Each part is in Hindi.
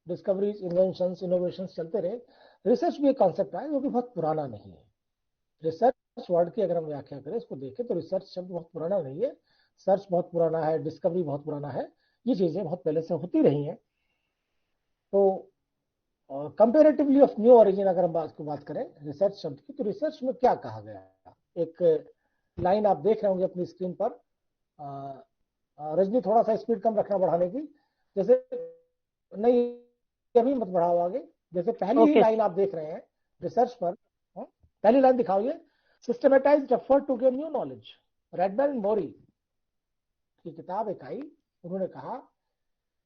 डिस्कवरीज, इन्वेंशंस, इनोवेशंस चलते रहे। रिसर्च भी एक कॉन्सेप्ट है जो कि बहुत पुराना नहीं है। रिसर्च वर्ड की अगर हम व्याख्या करें, इसको देखें तो रिसर्च शब्द बहुत पुराना नहीं है। सर्च बहुत पुराना है, डिस्कवरी बहुत पुराना है, ये चीजें बहुत पहले से होती रही हैं। तो कंपेरेटिवली ऑफ न्यू ओरिजिन अगर हम बात करें रिसर्च शब्द की, तो रिसर्च में क्या कहा गया है? एक लाइन आप देख रहे होंगे अपनी स्क्रीन पर। रजनी थोड़ा सा स्पीड कम रखना बढ़ाने की, जैसे नहीं अभी मत बढ़ाओ आगे। जैसे पहली ही लाइन आप देख रहे हैं रिसर्च पर, पहली लाइन दिखाओगे, systematized effort to gain new knowledge. Redman Mory की किताब एक आई, उन्होंने कहा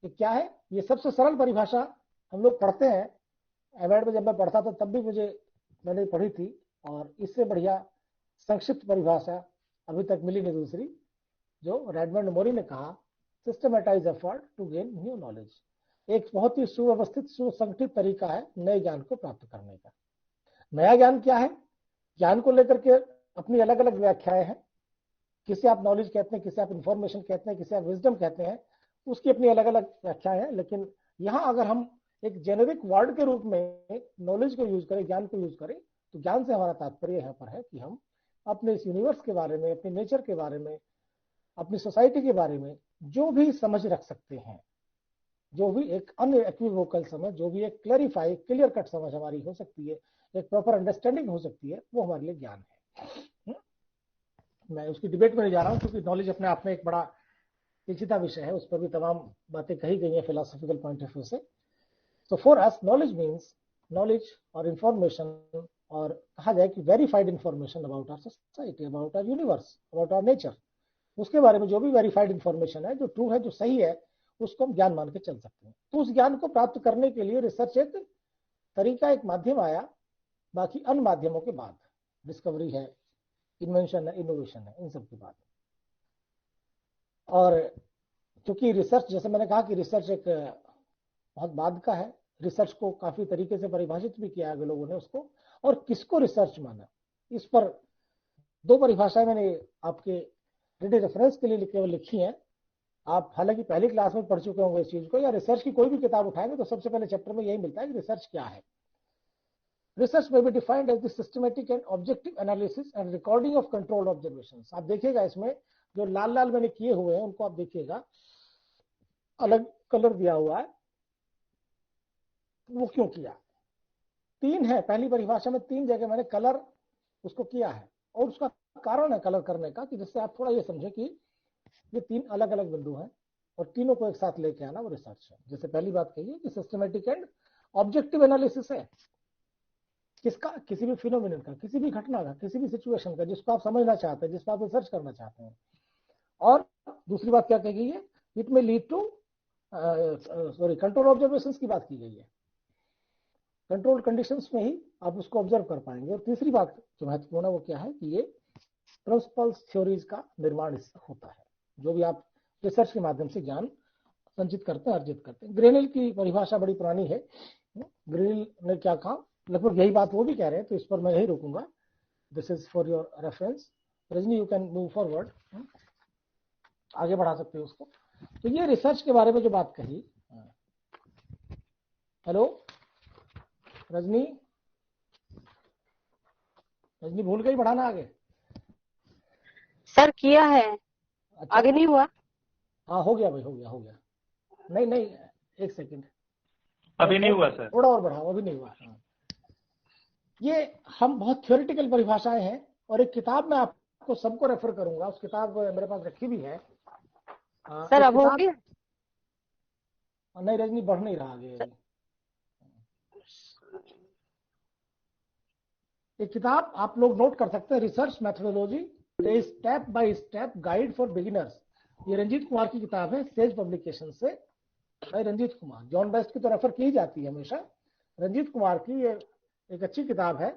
कि क्या है ये सबसे सरल परिभाषा हम लोग पढ़ते हैं एवैड में, जब मैं पढ़ता था तब भी मैंने पढ़ी थी, और इससे बढ़िया संक्षिप्त परिभाषा अभी तक मिली नहीं दूसरी, जो रेडबर्न मोरी ने कहा, systematize effort to gain new knowledge. एक बहुत ही सुव्यवस्थित सुसंगठित तरीका है नए ज्ञान को प्राप्त करने का। नया ज्ञान क्या है? ज्ञान को लेकर के अपनी अलग अलग व्याख्याएं हैं। किसे आप नॉलेज कहते हैं, किसे आप इंफॉर्मेशन कहते हैं, किसे आप विजडम कहते हैं, उसकी अपनी अलग अलग व्याख्याएं हैं। लेकिन यहां अगर हम एक जेनेरिक वर्ड के रूप में नॉलेज को यूज करें, ज्ञान को यूज करें, तो ज्ञान से हमारा तात्पर्य यहाँ पर है कि हम अपने इस यूनिवर्स के बारे में, अपने नेचर के बारे में, अपनी सोसाइटी के बारे में जो भी समझ रख सकते हैं, जो भी एक अनइक्विवोकल समझ, जो भी एक क्लैरिफाई क्लियर कट समझ हमारी हो सकती है, एक प्रॉपर अंडरस्टैंडिंग हो सकती है, वो हमारे लिए ज्ञान है। मैं उसकी डिबेट में नहीं जा रहा हूं, क्योंकि नॉलेज अपने आप में एक बड़ा पेचीदा विषय है, उस पर भी तमाम बातें कही गई हैं फिलोसॉफिकल पॉइंट ऑफ व्यू से। तो for us knowledge means knowledge और इंफॉर्मेशन, और कहा जाए कि verified information about our society, about our universe, about our nature, उसके बारे में जो भी वेरीफाइड इंफॉर्मेशन है, जो ट्रू है, जो सही है, उसको हम ज्ञान मान के चल सकते हैं। तो उस ज्ञान को प्राप्त करने के लिए रिसर्च एक तरीका, एक माध्यम आया, बाकी अन्य माध्यमों के बाद, डिस्कवरी है, इन्वेंशन है, इनोवेशन है, इन सब के बाद। और क्योंकि रिसर्च, जैसे मैंने कहा कि रिसर्च एक बहुत बाद का है, रिसर्च को काफी तरीके से परिभाषित भी किया है लोगों ने उसको, और किसको रिसर्च माना, इस पर दो परिभाषाएं मैंने आपके रेडी रेफरेंस के लिए केवल लिखी हैं। आप हालांकि पहली क्लास में पढ़ चुके होंगे इस चीज को, या रिसर्च की कोई भी किताब उठाएंगे तो सबसे पहले चैप्टर में यही मिलता है कि रिसर्च क्या है। Research may be defined as the systematic and objective analysis and recording of controlled observations। आप देखिएगा इसमें जो लाल लाल मैंने किए हुए हैं उनको आप देखिएगा, अलग कलर दिया हुआ है, वो क्यों किया? तीन है, पहली परिभाषा में तीन जगह मैंने कलर उसको किया है, और उसका कारण है कलर करने का, कि जिससे आप थोड़ा ये समझे कि ये तीन अलग अलग बिंदु हैं, और तीनों को एक साथ लेके आना वो रिसर्च है। जैसे पहली बात कही कि सिस्टमेटिक एंड ऑब्जेक्टिव एनालिसिस है, किसका? किसी भी फिनोमिनन का, किसी भी घटना का, किसी भी सिचुएशन का, जिसको आप समझना चाहते हैं, जिस पर आप रिसर्च करना चाहते हैं। और दूसरी बात क्या कही गई है? इट में लीड टू कंट्रोल ऑब्जर्वेशंस की बात की गई है, कंट्रोल्ड कंडीशंस में ही आप उसको ऑब्जर्व कर पाएंगे। और तीसरी बात जो महत्वपूर्ण है वो क्या है कि ये प्रिंसिपल्स थ्योरीज का निर्माण इससे होता है, जो भी आप रिसर्च के माध्यम से ज्ञान संचित करते हैं, अर्जित करते हैं। ग्रेनिल की परिभाषा बड़ी पुरानी है। ग्रेनिल ने क्या कहा, लगभग यही बात वो भी कह रहे हैं, तो इस पर मैं यही रुकूंगा। This is for your reference. Rajni you can move forward, आगे बढ़ा सकते हो उसको। तो ये रिसर्च के बारे में जो बात कही, हेलो रजनी, रजनी भूल गई बढ़ाना आगे? सर किया है। अच्छा, आगे नहीं हुआ? हाँ हो गया भाई, हो गया। नहीं नहीं, एक सेकंड, अभी नहीं हुआ सर, थोड़ा और बढ़ाओ, अभी नहीं हुआ। हाँ, ये हम बहुत थ्योरेटिकल परिभाषाएं हैं, और एक किताब में आपको सबको रेफर करूंगा, उस किताब मेरे पास रखी भी है। सर अब हो गया? नहीं रजनी, बढ़ नहीं रहा आगे अभी। एक किताब आप लोग नोट कर सकते हैं, research methodology, step by step guide for beginners. ये रंजीत कुमार की किताब है, सेज पब्लिकेशन से, भाई रंजीत कुमार। जॉन बेस्ट की तो रेफर की जाती है हमेशा, रंजीत कुमार की ये एक अच्छी किताब है।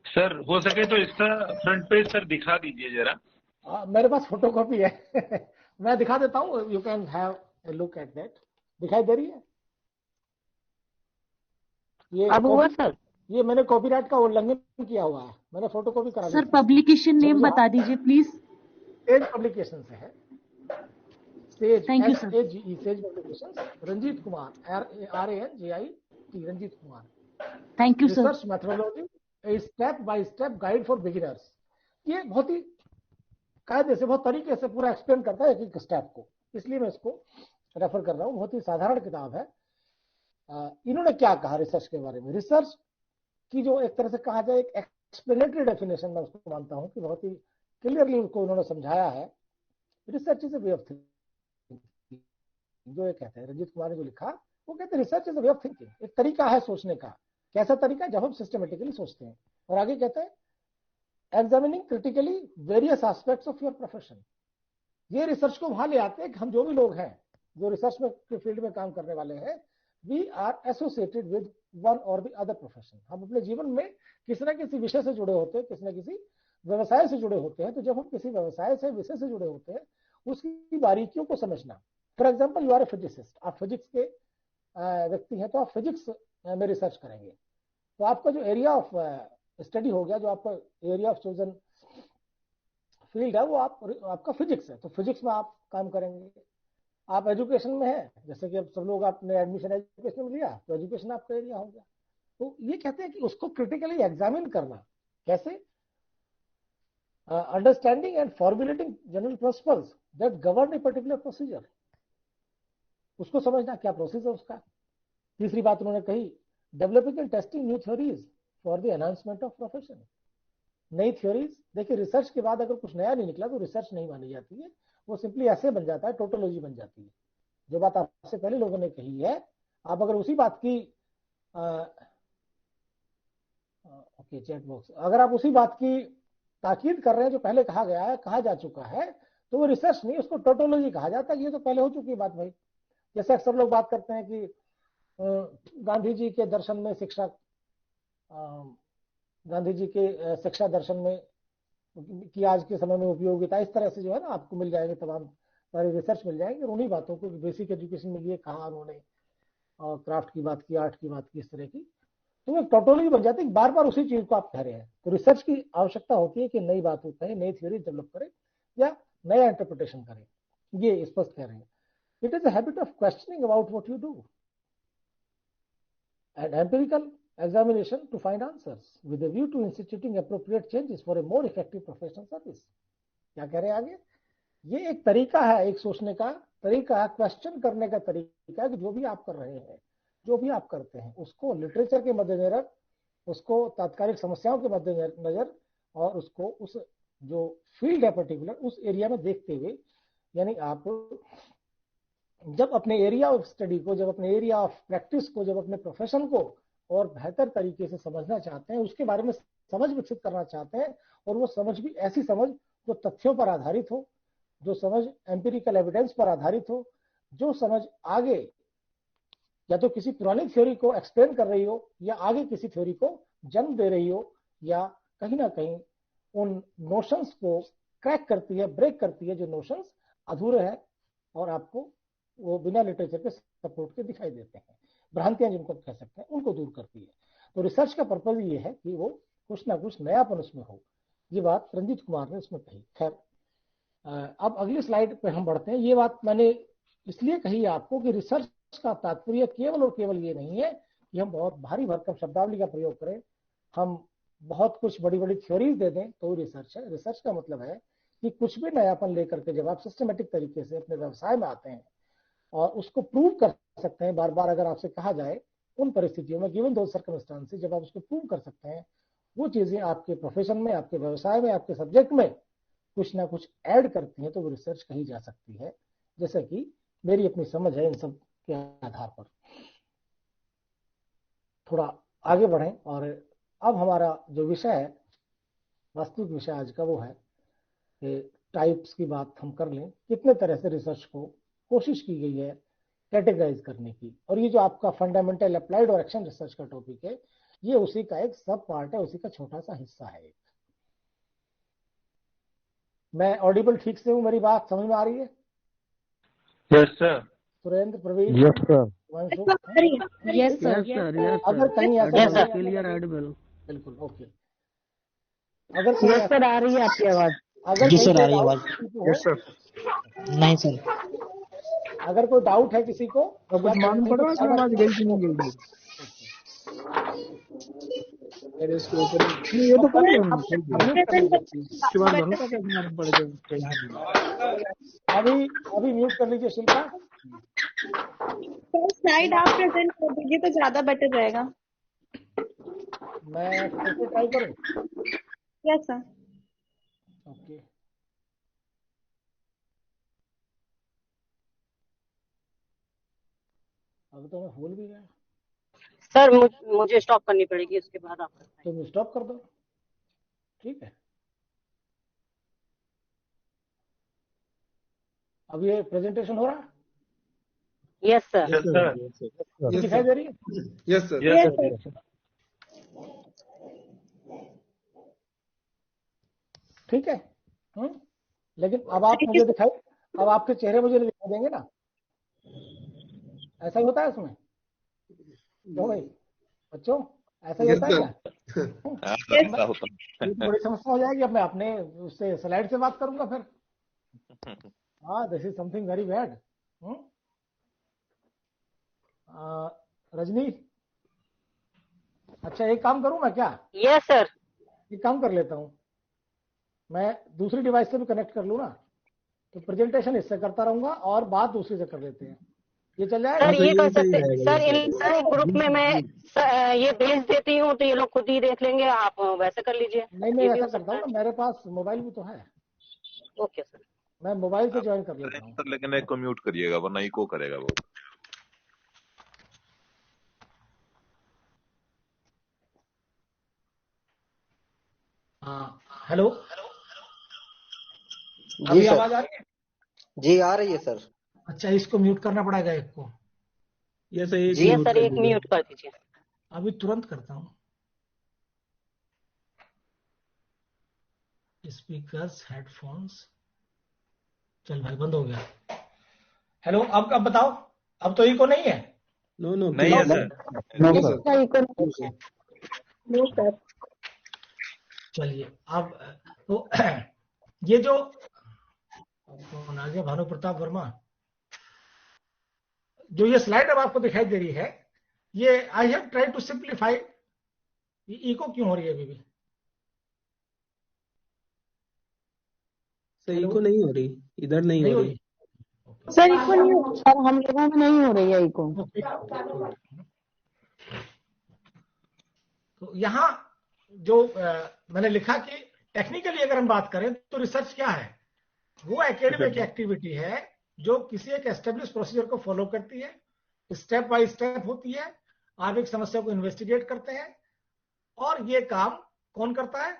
सर हो सके तो इसका फ्रंट पेज सर दिखा दीजिए जरा। मेरे पास फोटोकॉपी है मैं दिखा देता हूँ, you can have a look at that. दिखाई दे रही है? ये अब हुआ सर? ये मैंने कॉपीराइट का उल्लंघन किया हुआ है, मैंने फोटोकॉपी करा दी। सर पब्लिकेशन नेम बता दीजिए प्लीज। सेज पब्लिकेशन से है, SAGE, Thank you, sir. SAGE, SAGE publications, Ranjit Kumar, RANJIT, Ranjit Kumar. Thank you, sir. Research methodology, a step by step guide for beginners. ये बहुत ही कायदे से, बहुत तरीके से पूरा एक्सप्लेन करता है एक एक स्टेप को, इसलिए मैं इसको रेफर कर रहा हूँ। बहुत ही साधारण किताब है। इन्होंने क्या कहा रिसर्च के बारे में? रिसर्च की जो एक तरह से कहा जाए एक एक्सप्लेनेटरी डेफिनेशन, मैं उसको मानता हूँ कि बहुत ही क्लियरली उसको उन्होंने समझाया है। Research is a way of thinking, जो ये कहते हैं रंजीत कुमार ने जो लिखा, वो कहते हैं research is a way of thinking, एक तरीका है सोचने का। कैसा तरीका? जब हम सिस्टमेटिकली सोचते हैं। और आगे कहते हैं examining critically various aspects of your profession. ये रिसर्च को वहां ले आते हैं कि हम जो भी लोग हैं, जो रिसर्च में के फील्ड में काम करने वाले हैं, we are associated with one और द अदर प्रोफेशन। हम अपने जीवन में किसी न किसी विषय से जुड़े होते हैं, किसी न किसी व्यवसाय से जुड़े होते हैं। तो जब हम किसी व्यवसाय से, विषय से जुड़े होते हैं, उसकी बारीकियों को समझना। For example, you are a physicist, आप फिजिक्स के व्यक्ति हैं, तो आप फिजिक्स में रिसर्च करेंगे, तो आपका जो एरिया ऑफ स्टडी हो गया, जो आपका एरिया ऑफ चोजन फील्ड है, वो आपका फिजिक्स है, तो फिजिक्स में आप काम करेंगे। आप एजुकेशन में है, जैसे कि अब सब लोग आपने एडमिशन एजुकेशन में लिया, तो एजुकेशन आपका एरिया हो गया। तो ये कहते हैं कि उसको क्रिटिकली एग्जामिन करना। कैसे? Understanding and formulating general principles that govern a particular procedure. उसको समझना क्या प्रोसेस है उसका। तीसरी बात उन्होंने कही, developing and testing new theories for the enhancement of profession. नई थ्योरीज, देखिए रिसर्च के बाद अगर कुछ नया नहीं निकला तो रिसर्च नहीं मानी जाती है, वो सिंपली ऐसे बन जाता है, टोटोलॉजी बन जाती है। जो बात आपसे पहले लोगों ने कही है, आप अगर उसी बात की ओके चैट बॉक्स, अगर आप उसी बात की ताकीद कर रहे हैं जो पहले कहा गया है, कहा जा चुका है, तो वो रिसर्च नहीं, उसको टोटोलॉजी कहा जाता है। ये तो पहले हो चुकी बात भाई। जैसे अक्सर लोग बात करते हैं कि गांधी जी के दर्शन में शिक्षा, गांधी जी के शिक्षा दर्शन में कि आज के समय में उपयोगिता, इस तरह से जो है ना आपको मिल जाएंगे, तमाम सारी रिसर्च मिल जाएंगे। और उन्हीं बातों को बेसिक एजुकेशन में ये कहा उन्होंने, और क्राफ्ट की बात की, आर्ट की बात की, इस तरह की, तो एक टोटोलॉजी बन जाती है। बार बार उसी चीज को आप कह रहे हैं, तो रिसर्च की आवश्यकता होती है कि नई बात करें, नई थ्योरी डेवलप करें या नया इंटरप्रिटेशन करें। ये स्पष्ट कह रहे हैं। It is a habit of questioning about what you do and empirical examination to find answers with a view to instituting appropriate changes for a more effective professional service। क्या कह रहे हैं आगे? ये एक तरीका है, एक सोचने का तरीका है, क्वेश्चन करने का तरीका है कि जो भी आप कर रहे हैं, जो भी आप करते हैं, उसको लिटरेचर के मद्देनजर, उसको तात्कालिक समस्याओं के मद्देनजर, और उसको उस जो फील्ड है पर्टिकुलर, उस एरिया में देखते हुए, यानी आप जब अपने एरिया ऑफ स्टडी को, जब अपने एरिया ऑफ प्रैक्टिस को, जब अपने प्रोफेशन को और बेहतर तरीके से समझना चाहते हैं, उसके बारे में समझ विकसित करना चाहते हैं, और वो समझ भी ऐसी समझ जो तथ्यों पर आधारित हो, जो समझ एम्पिरिकल एविडेंस पर आधारित हो, जो समझ आगे या तो किसी पुरानी थ्योरी को एक्सप्लेन कर रही हो, या आगे किसी थ्योरी को जन्म दे रही हो, या कहीं ना कहीं उन नोशंस को क्रैक करती है, ब्रेक करती है, जो नोशंस अधूरे हैं और आपको वो बिना लिटरेचर के सपोर्ट के दिखाई देते हैं, भ्रांतियां जिनको कह सकते हैं, उनको दूर करती है। तो रिसर्च का पर्पज ये है कि वो कुछ ना कुछ नयापन उसमें हो। ये बात रंजीत कुमार ने उसमें कही। खैर, अब अगली स्लाइड पे हम बढ़ते हैं। ये बात मैंने इसलिए कही आपको कि रिसर्च का तात्पर्य केवल और केवल ये नहीं है कि हम बहुत भारी भरकम शब्दावली का प्रयोग करें, हम बहुत कुछ बड़ी बड़ी थ्योरीज दे दें तो रिसर्च है। रिसर्च का मतलब है कि कुछ भी नयापन लेकर के जब आप सिस्टमेटिक तरीके से अपने व्यवसाय में आते हैं और उसको प्रूव कर सकते हैं, बार बार अगर आपसे कहा जाए उन परिस्थितियों में, गिवन दो सर्कमस्टांसेस, जब आप उसको प्रूव कर सकते हैं, वो चीजें आपके प्रोफेशन में, आपके व्यवसाय में, आपके सब्जेक्ट में कुछ ना कुछ ऐड करती हैं, तो वो रिसर्च कही जा सकती है। जैसे कि मेरी अपनी समझ है इन सब के आधार पर। थोड़ा आगे बढ़ें, और अब हमारा जो विषय है, वास्तविक विषय आज का, वो है कि टाइप्स की बात हम कर लें, कितने तरह से रिसर्च को कोशिश की गई है कैटेगराइज करने की। और ये जो आपका फंडामेंटल अप्लाइड और एक्शन रिसर्च का टॉपिक है, ये उसी का एक सब पार्ट है, उसी का छोटा सा हिस्सा है। मैं ऑडिबल ठीक से हूँ? मेरी बात समझ में आ रही है? Yes sir. Surendra, Praveen, yes sir, Vanshu, yes sir, अगर कहीं ऐसा क्लियर ऑडिबल, बिल्कुल ओके। अगर कहीं यस सर, आ रही है आपकी आवाज। अगर जी कहीं सर, आ रही है doubt आवाज। हो, नहीं सर। अगर कोई डाउट है किसी को तो कुछ मालूम पड़ रहा है इसमें आवाज गई कि नहीं गई? मेरे इसके ऊपर नहीं, ये तो पता है उसके बाद हल्का कैसे मालूम पड़े जब अभी म्यूट कर लीजिए शिल्पा। स्लाइड आप प्रेजेंट कर दीजिए तो ज्यादा बेटर रहेगा। मैं फिर से ट्राई करूं? Yes sir. ओके, अब तो मैं भूल भी गया। सर मुझे स्टॉप करनी पड़ेगी, उसके बाद आप तुम स्टॉप कर दो, ठीक है। अब ये प्रेजेंटेशन हो रहा है? Yes sir. Yes sir. दिखाई दे रही है? Yes sir. Yes sir. ठीक है। लेकिन अब आप मुझे दिखाई, अब आपके चेहरे मुझे दिखाई देंगे ना? ऐसा ही होता है इसमें? क्यों भाई बच्चों, ऐसा ही होता है क्या? ऐसा होता है। ये तो बड़ी समस्या हो जाएगी। अब मैं अपने उससे स्लाइड से बात करूंगा फिर। हाँ, this is something very bad. Rajni, अच्छा एक काम करूं मैं क्या? Yes sir. एक काम कर लेता हूं, मैं दूसरी डिवाइस से भी कनेक्ट कर लूं ना, तो प्रेजेंटेशन इससे करता रहूंगा और बात दूसरी से कर लेते हैं। ये चल जाएगा? सर ये कर सकते सर, इन ग्रुप में मैं ये भेज देती हूँ तो ये लोग खुद ही देख लेंगे, आप वैसे कर लीजिए। नहीं ऐसा करता हूँ ना, मेरे पास मोबाइल भी तो है। Okay sir. मैं मोबाइल से ज्वाइन कर लेता हूँ। लेकिन एक को म्यूट करिएगा वरना इको करेगा वो। हाँ, हेलो, जी अभी सर। आवाज आ रही है? जी आ रही है सर। अच्छा, इसको म्यूट करना पड़ेगा एक को। ये सर जी सर, एक म्यूट कर दीजिए। अभी तुरंत करता हूँ। स्पीकर्स, हेडफोन्स, चल भाई बंद हो गया। हेलो, अब बताओ, अब तो इको नहीं है? नो नो नहीं है सर। No sir. चलिए अब तो ये जो कौन आ गया, भानु प्रताप वर्मा, जो ये स्लाइड अब आपको दिखाई दे रही है, ये I have try to simplify. Echo क्यों हो रही है अभी भी? सर इको नहीं हो रही, इधर नहीं हो रही सर इको नहीं हो, सर हम लोगों में नहीं हो रही है इको। तो यहाँ जो मैंने लिखा कि टेक्निकली अगर हम बात करें तो रिसर्च क्या है? वो एकेडमिक एक्टिविटी है जो किसी एक एस्टेब्लिश प्रोसीजर को फॉलो करती है, स्टेप बाय स्टेप होती है। आप एक समस्या को इन्वेस्टिगेट करते हैं और ये काम कौन करता है?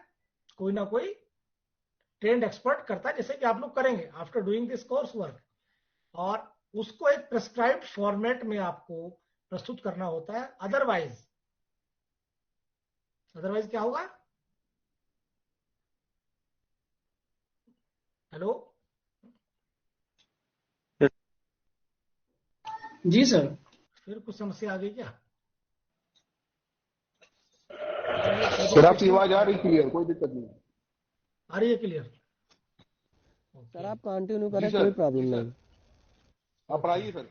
कोई ना कोई ट्रेंड एक्सपर्ट करता है, जैसे कि आप लोग करेंगे after doing this course work, और उसको एक प्रिस्क्राइब्ड फॉर्मेट में आपको प्रस्तुत करना होता है। अदरवाइज क्या होगा? हेलो, जी सर। फिर कुछ समस्या आ गई क्या? सर आपकी आवाज आ रही क्लियर, कोई दिक्कत नहीं आ रही है क्लियर? सर आप कंटिन्यू करें, कोई प्रॉब्लम नहीं। आप आइए सर।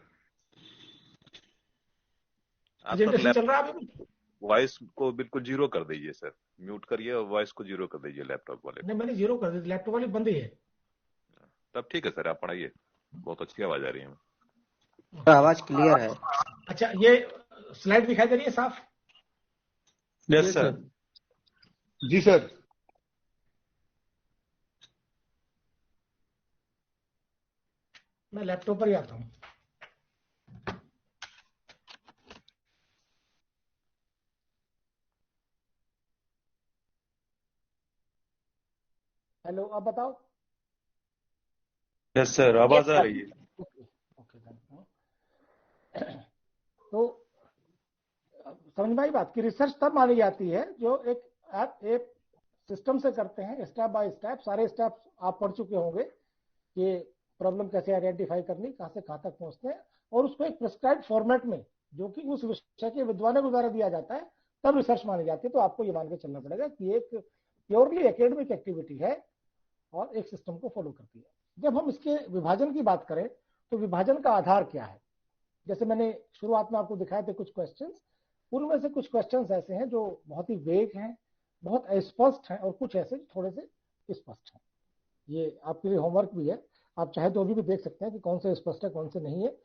प्रेजेंटेशन चल रहा है अभी? वॉइस को बिल्कुल जीरो कर दीजिए सर, म्यूट करिए और वॉइस को जीरो कर दीजिए लैपटॉप वाले। नहीं, मैंने जीरो कर दी, लैपटॉप वाली बंद ही है। तब ठीक है सर, आप पढ़ाइए, बहुत अच्छी आवाज आ रही है। आवाज क्लियर है। अच्छा, ये स्लाइड दिखाई दे रही है साफ? Yes sir. जी सर। मैं लैपटॉप पर ही आता हूँ। हेलो, अब बताओ। यस सर, आवाज आ रही है। ओके, तो समझ में आई बात कि रिसर्च तब मानी जाती है जो एक सिस्टम से करते हैं, स्टेप बाय स्टेप। सारे स्टेप्स आप पढ़ चुके होंगे कि प्रॉब्लम कैसे आइडेंटिफाई करनी, कहां से कहां तक पहुंचते हैं, और उसको एक प्रिस्क्राइब्ड फॉर्मेट में जो कि उस विषय के विद्वानों को द्वारा दिया जाता है, तब रिसर्च मानी जाती है। तो आपको ये मान के चलना पड़ेगा कि एक प्योरली एकेडमिक एक्टिविटी है और एक सिस्टम को फॉलो करती है। जब हम इसके विभाजन की बात करें तो विभाजन का आधार क्या है? जैसे मैंने शुरुआत में आपको दिखाए थे कुछ क्वेश्चंस, उनमें से कुछ क्वेश्चंस ऐसे हैं जो बहुत ही वेग हैं, बहुत अस्पष्ट हैं, और कुछ ऐसे थोड़े से स्पष्ट हैं। ये आपके लिए होमवर्क भी है, आप चाहे तो अभी भी देख सकते हैं कि कौन से स्पष्ट है कौन से नहीं है।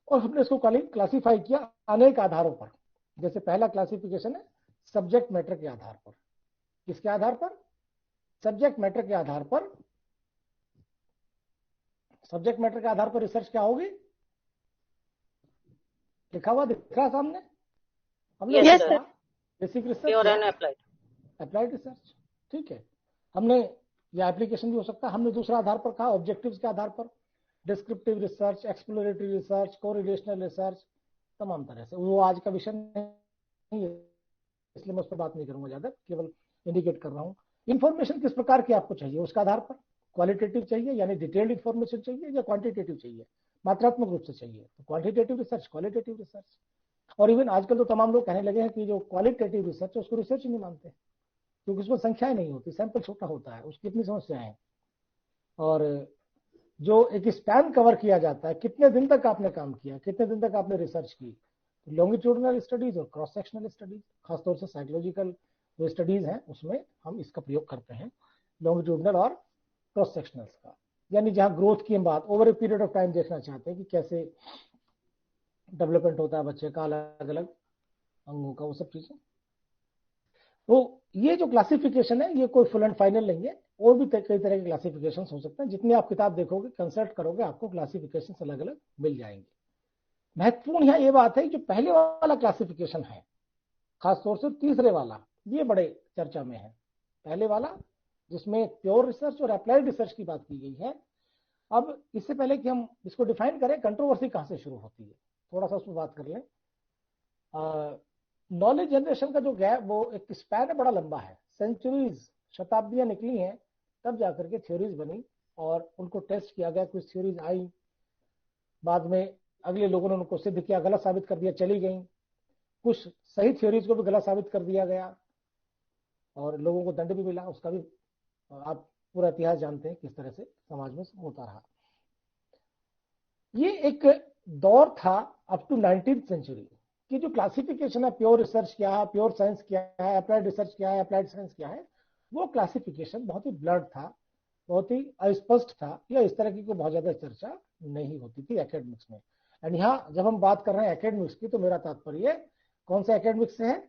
और हमने इसको क्लासीफाई किया अनेक आधारों पर। जैसे पहला क्लासिफिकेशन है सब्जेक्ट मैटर के आधार पर। किसके आधार पर? सब्जेक्ट मैटर के आधार पर। सब्जेक्ट मैटर के आधार पर रिसर्च क्या होगी? लिखा हुआ दिख रहा सामने? हमने Yes, sir. Basic Pure research, and applied. Applied research, ठीक है। हमने या एप्लीकेशन भी हो सकता है। हमने दूसरा आधार पर कहा ऑब्जेक्टिव्स के आधार पर, descriptive research, exploratory research, correlational research, तमाम तरह से। वो आज का विषय नहीं है इसलिए मैं उस पर बात नहीं करूंगा ज्यादा, केवल इंडिकेट कर रहा हूँ। इन्फॉर्मेशन किस प्रकार की आपको चाहिए उसका आधार पर, क्वालिटेटिव चाहिए यानी डिटेल्ड इन्फॉर्मेशन चाहिए, या क्वांटिटेटिव चाहिए, मात्रात्मक रूप से चाहिए, तो क्वांटिटेटिव रिसर्च, क्वालिटेटिव रिसर्च। और इवन आजकल तो तमाम लोग कहने लगे हैं कि जो क्वालिटेटिव रिसर्च है उसको रिसर्च ही नहीं मानते, क्योंकि उसमें संख्याएं नहीं होती, सैंपल छोटा होता है, उसकी इतनी समस्याएं हैं। और जो एक स्पैन कवर किया जाता है, कितने दिन तक आपने काम किया, कितने दिन तक आपने रिसर्च की, लॉन्गिट्यूडनल स्टडीज और क्रॉस सेक्शनल स्टडीज, खासतौर से साइकोलॉजिकल जो स्टडीज हैं उसमें हम इसका प्रयोग करते हैं, लॉन्गिट्यूडनल और क्रॉस सेक्शनल्स का। यानी जहां ग्रोथ की हम बात over a period of time देखना चाहते हैं कि कैसे डेवलपमेंट होता है बच्चे का, अलग अलग अंगों का, वो सब चीजें। तो ये जो क्लासिफिकेशन है ये कोई फुल एंड फाइनल नहीं है, और भी कई तरह के क्लासिफिकेशन हो सकते हैं। जितनी आप किताब देखोगे, कंसल्ट करोगे, आपको क्लासिफिकेशन अलग अलग मिल जाएंगे। महत्वपूर्ण यहाँ ये बात है जो पहले वाला क्लासिफिकेशन है, खासतौर से तीसरे वाला, ये बड़े चर्चा में है। पहले वाला जिसमें प्योर रिसर्च और अप्लाइड रिसर्च की बात की गई है। अब इससे पहले कि हम इसको डिफाइन करें, कंट्रोवर्सी कहां से शुरू होती है, थोड़ा सा उस पर बात कर लें। नॉलेज जनरेशन का जो गैप, वो एक स्पैन बड़ा लंबा है, सेंचुरीज, शताब्दियां निकली हैं, तब जाकर के थ्योरीज बनी और उनको टेस्ट किया गया, कुछ थ्योरीज आई, बाद में अगले लोगों ने उनको सिद्ध किया, गलत साबित कर दिया, चली गई। कुछ सही थ्योरीज को भी गलत साबित कर दिया गया और लोगों को दंड भी मिला, उसका भी आप पूरा इतिहास जानते हैं किस तरह से समाज में होता रहा। ये एक दौर था अप टू 19th सेंचुरी की जो क्लासिफिकेशन है, प्योर रिसर्च क्या है, प्योर साइंस क्या है, अप्लाइड रिसर्च क्या है, अप्लाइड साइंस क्या है, वो क्लासिफिकेशन बहुत ही ब्लड था, बहुत ही अस्पष्ट था, या इस तरह की कोई बहुत ज्यादा चर्चा नहीं होती थी एकेडमिक्स में। एंड यहाँ जब हम बात कर रहे हैं एकेडमिक्स की, तो मेरा तात्पर्य कौन से एकेडमिक्स से है?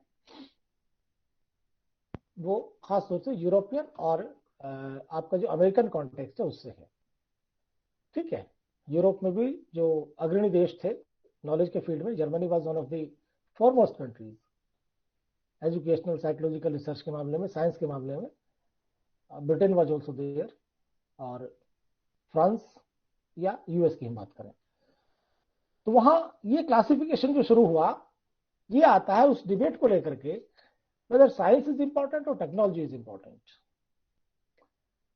वो खास तौर से यूरोपियन और आपका जो अमेरिकन कॉन्टेक्स्ट है उससे है, ठीक है। यूरोप में भी जो अग्रणी देश थे नॉलेज के फील्ड में, Germany was one of the foremost countries educational psychological research के मामले में, साइंस के मामले में। ब्रिटेन वाज आल्सो देयर, और फ्रांस या यूएस की हम बात करें तो वहां ये क्लासिफिकेशन जो शुरू हुआ, ये आता है उस डिबेट को लेकर के वेदर साइंस इज इंपॉर्टेंट और टेक्नोलॉजी इज इंपॉर्टेंट।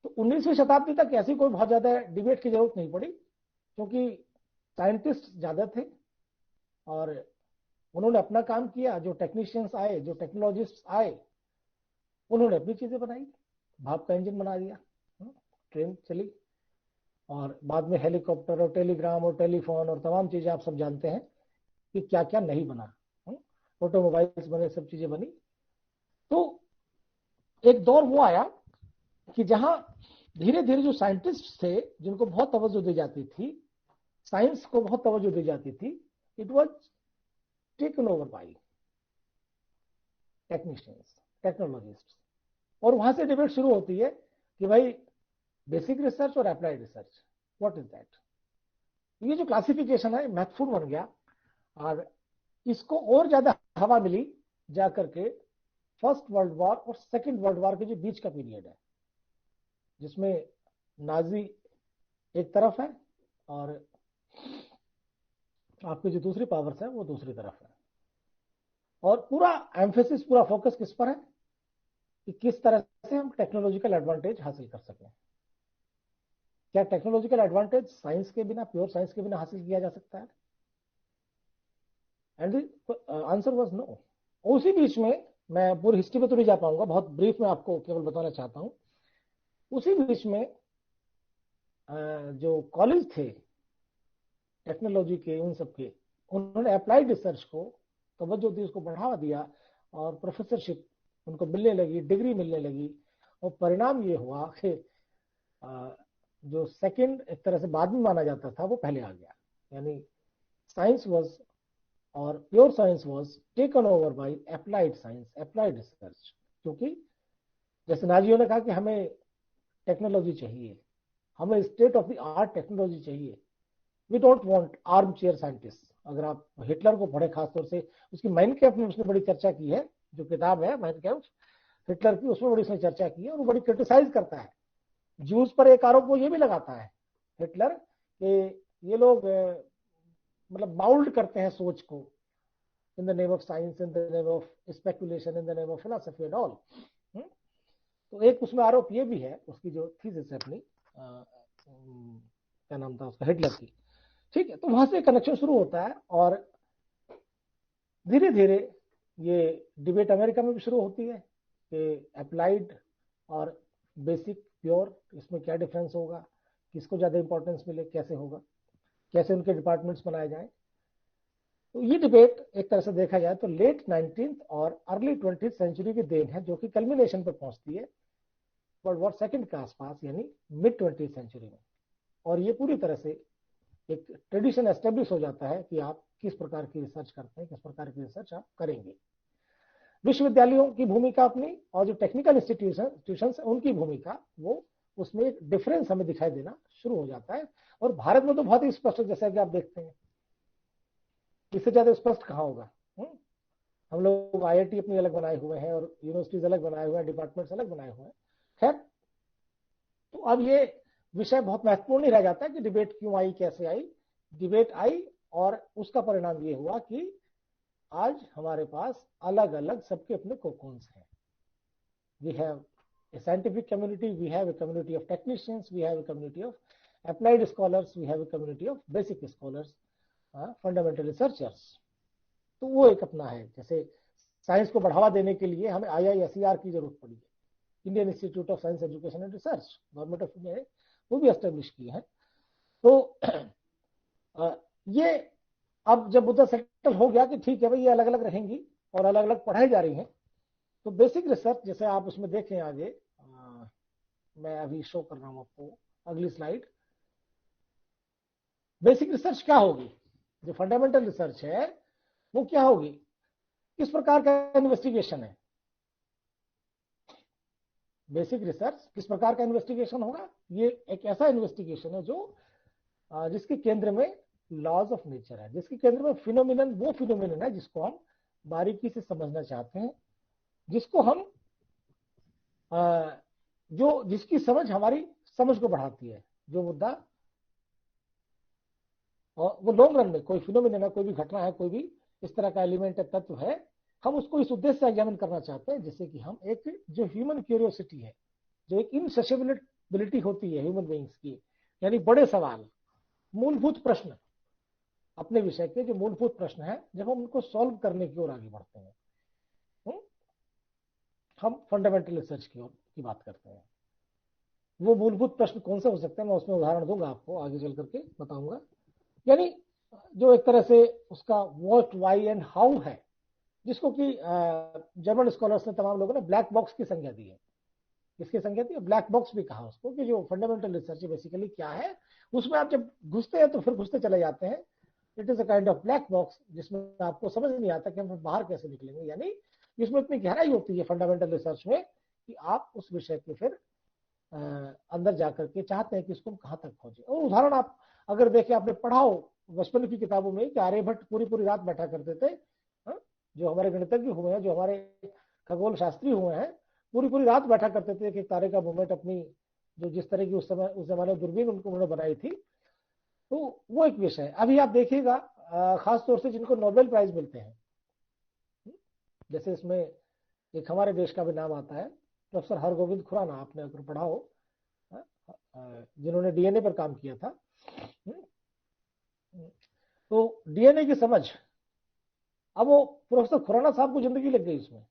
तो 19वीं शताब्दी तक ऐसी कोई बहुत ज्यादा डिबेट की जरूरत नहीं पड़ी, क्योंकि साइंटिस्ट ज्यादा थे और उन्होंने अपना काम किया। जो टेक्नीशियंस आए, जो टेक्नोलॉजिस्ट आए, उन्होंने अपनी चीजें बनाई, भाप का इंजन बना दिया, ट्रेन चली, और बाद में हेलीकॉप्टर और टेलीग्राम और टेलीफोन और तमाम चीजें आप सब जानते हैं कि क्या क्या नहीं बना, ऑटोमोबाइल्स बने, सब चीजें बनी। तो एक दौर वो आया कि जहां धीरे धीरे जो साइंटिस्ट थे, जिनको बहुत तवज्जो दी जाती थी, साइंस को बहुत तवज्जो दी जाती थी, it was taken over by technicians, technologist. और वहां से डिबेट शुरू होती है कि भाई बेसिक रिसर्च और applied research, what is that. ये जो क्लासिफिकेशन है महत्वपूर्ण बन गया, और इसको और ज्यादा हवा मिली जाकर के फर्स्ट वर्ल्ड वॉर और सेकेंड वर्ल्ड वॉर के जो बीच का पीरियड है, जिसमें नाजी एक तरफ है और आपकी जो दूसरी पावर्स है वो दूसरी तरफ है। और पूरा एम्फेसिस, पूरा फोकस किस पर है कि किस तरह से हम टेक्नोलॉजिकल एडवांटेज हासिल कर सकें। क्या टेक्नोलॉजिकल एडवांटेज साइंस के बिना, प्योर साइंस के बिना हासिल किया जा सकता है? And answer was no. उसी बीच में, मैं पूरी हिस्ट्री में तो नहीं जा पाऊंगा, बहुत ब्रीफ में आपको केवल बताना चाहता हूं, उसी बीच में जो कॉलेज थे टेक्नोलॉजी के, उन सब के, उन्होंने अप्लाइड रिसर्च को तवज्जो दी, उसको बढ़ावा दिया और प्रोफेसरशिप उनको मिलने लगी, डिग्री मिलने लगी। और परिणाम ये हुआ कि जो सेकंड एक तरह से बाद में माना जाता था वो पहले आ गया, यानी साइंस वाज और pure science was taken over by applied science, applied research. क्योंकि जैसे नाजियों ने कहा कि हमें टेक्नोलॉजी चाहिए, हमें state of the art technology चाहिए, we don't want armchair scientist. अगर आप हिटलर को पढ़े, खासतौर से उसकी माइन कैम्प में उसने बड़ी चर्चा की है, जो किताब है माइन कैम्प हिटलर की, उसमें बड़ी उसने चर्चा की है और वो बड़ी क्रिटिसाइज करता है। जूस पर एक आरोप वो ये भी लगाता है हिटलर कि ये लोग मतलब बाउल्ड करते हैं सोच को, in the name of science, in the name of speculation, in the name of philosophy and all. तो एक उसमें आरोप ये भी है, उसकी जो थीसिस है अपनी, क्या नाम था उसका, हिटलर की। ठीक है, तो वहां से कनेक्शन शुरू होता है और धीरे धीरे ये डिबेट अमेरिका में भी शुरू होती है कि अप्लाइड और बेसिक प्योर, इसमें क्या डिफरेंस होगा, किसको ज्यादा इंपॉर्टेंस मिले, कैसे होगा, कैसे उनके डिपार्टमेंट्स बनाए जाएं। तो ये डिबेट एक तरह से देखा जाए तो लेट 19th और अर्ली 20th सेंचुरी की देन है, जो कि कल्मिनेशन पर पहुंचती है वर्ल्ड वॉर सेकंड के आसपास, यानी मिड 20th सेंचुरी में। और ये पूरी तरह से एक ट्रेडिशन एस्टेब्लिश हो जाता है कि आप किस प्रकार की रिसर्च करते हैं, किस प्रकार की रिसर्च आप करेंगे। विश्वविद्यालयों की भूमिका अपनी और जो टेक्निकल इंस्टीट्यूशंस उनकी भूमिका, वो उसमें एक डिफरेंस हमें दिखाई देना शुरू हो जाता है। और भारत में तो बहुत ही स्पष्ट, जैसा कि आप देखते हैं, इससे ज्यादा स्पष्ट कहाँ होगा। हम लोग आईआईटी अपनी अलग बनाए हुए हैं और यूनिवर्सिटीज अलग बनाए हुए हैं, डिपार्टमेंट्स अलग बनाए हुए हैं। खैर, तो अब ये विषय बहुत महत्वपूर्ण नहीं रह जाता है कि डिबेट क्यों आई, कैसे आई। डिबेट आई और उसका परिणाम ये हुआ कि आज हमारे पास अलग अलग सबके अपने कोकोन्स हैं। We have a scientific community, we have a community of technicians, we have a community of applied scholars, we have a community of basic scholars, fundamental researchers। तो वो एक अपना है। जैसे साइंस को बढ़ावा देने के लिए हमें IISER की जरूरत पड़ी है, Indian institute of science education and research, government of India ने वो भी एस्टेब्लिश की है। तो ये अब जब मुद्दा सेटल हो गया कि ठीक है भाई, ये अलग अलग रहेंगी और अलग अलग पढ़ाई जा रही हैं, तो बेसिक रिसर्च, जैसे आप उसमें देखें आगे, मैं अभी शो कर रहा हूं आपको अगली स्लाइड। बेसिक रिसर्च क्या होगी, जो फंडामेंटल रिसर्च है वो क्या होगी, किस प्रकार का इन्वेस्टिगेशन है। बेसिक रिसर्च किस प्रकार का इन्वेस्टिगेशन होगा, ये एक ऐसा इन्वेस्टिगेशन है जो जिसके केंद्र में लॉज ऑफ नेचर है, जिसके केंद्र में फिनोमिनन, वो फिनोमिनन है जिसको हम बारीकी से समझना चाहते हैं, जिसको हम जो जिसकी समझ हमारी समझ को बढ़ाती है, जो मुद्दा, और वो लॉन्ग रन में कोई फिनोमिनन है, कोई भी घटना है, कोई भी इस तरह का एलिमेंट है, तत्व है, हम उसको इस उद्देश्य से एग्जामिन करना चाहते हैं जिससे कि हम एक जो ह्यूमन क्यूरियोसिटी है, जो एक इनसेसिबिलिटी होती है ह्यूमन बीइंग्स की, यानी बड़े सवाल, मूलभूत प्रश्न, अपने विषय के जो मूलभूत प्रश्न है, जब हम उनको सॉल्व करने की ओर आगे बढ़ते हैं, हम फंडामेंटल रिसर्च की बात करते हैं। वो मूलभूत प्रश्न कौन से हो सकते हैं, मैं उसमें उदाहरण दूंगा आपको, आगे चल करके बताऊंगा। यानी जो एक तरह से उसका व्हाट, व्हाई एंड हाउ है, जिसको कि जर्मन स्कॉलर्स ने, तमाम लोगों ने ब्लैक बॉक्स की संज्ञा दी है। किसकी संज्ञा दी है, ब्लैक बॉक्स भी कहा उसको, कि जो फंडामेंटल रिसर्च बेसिकली क्या है, उसमें आप जब घुसते हैं तो फिर घुसते चले जाते हैं। It is a kind of black box, जिसमें आपको समझ नहीं आता कि हम बाहर कैसे निकलेंगे। यानी इसमें इतनी गहराई होती है फंडामेंटल रिसर्च में कि आप उस विषय के फिर अंदर जाकर के चाहते हैं कि इसको कहां तक पहुंचे। और उदाहरण आप अगर देखें, आपने पढ़ा हो बचपन की किताबों में कि आर्यभट्ट पूरी रात बैठा करते थे, जो हमारे गणितज्ञ हुए हैं, जो हमारे खगोल शास्त्री हुए हैं, पूरी रात बैठा करते थे कि तारे का मूवमेंट अपनी, जो जिस तरह की उस जमाने दूरबीन उन्होंने बनाई थी। तो वो एक विषय है। अभी आप देखिएगा, खासतौर से जिनको नोबेल प्राइज मिलते हैं, जैसे इसमें एक हमारे देश का भी नाम आता है, प्रोफेसर हरगोविंद खुराना, आपने अगर पढ़ा हो, जिन्होंने डीएनए पर काम किया था। तो डीएनए की समझ, अब वो प्रोफेसर खुराना साहब को जिंदगी लग गई इसमें,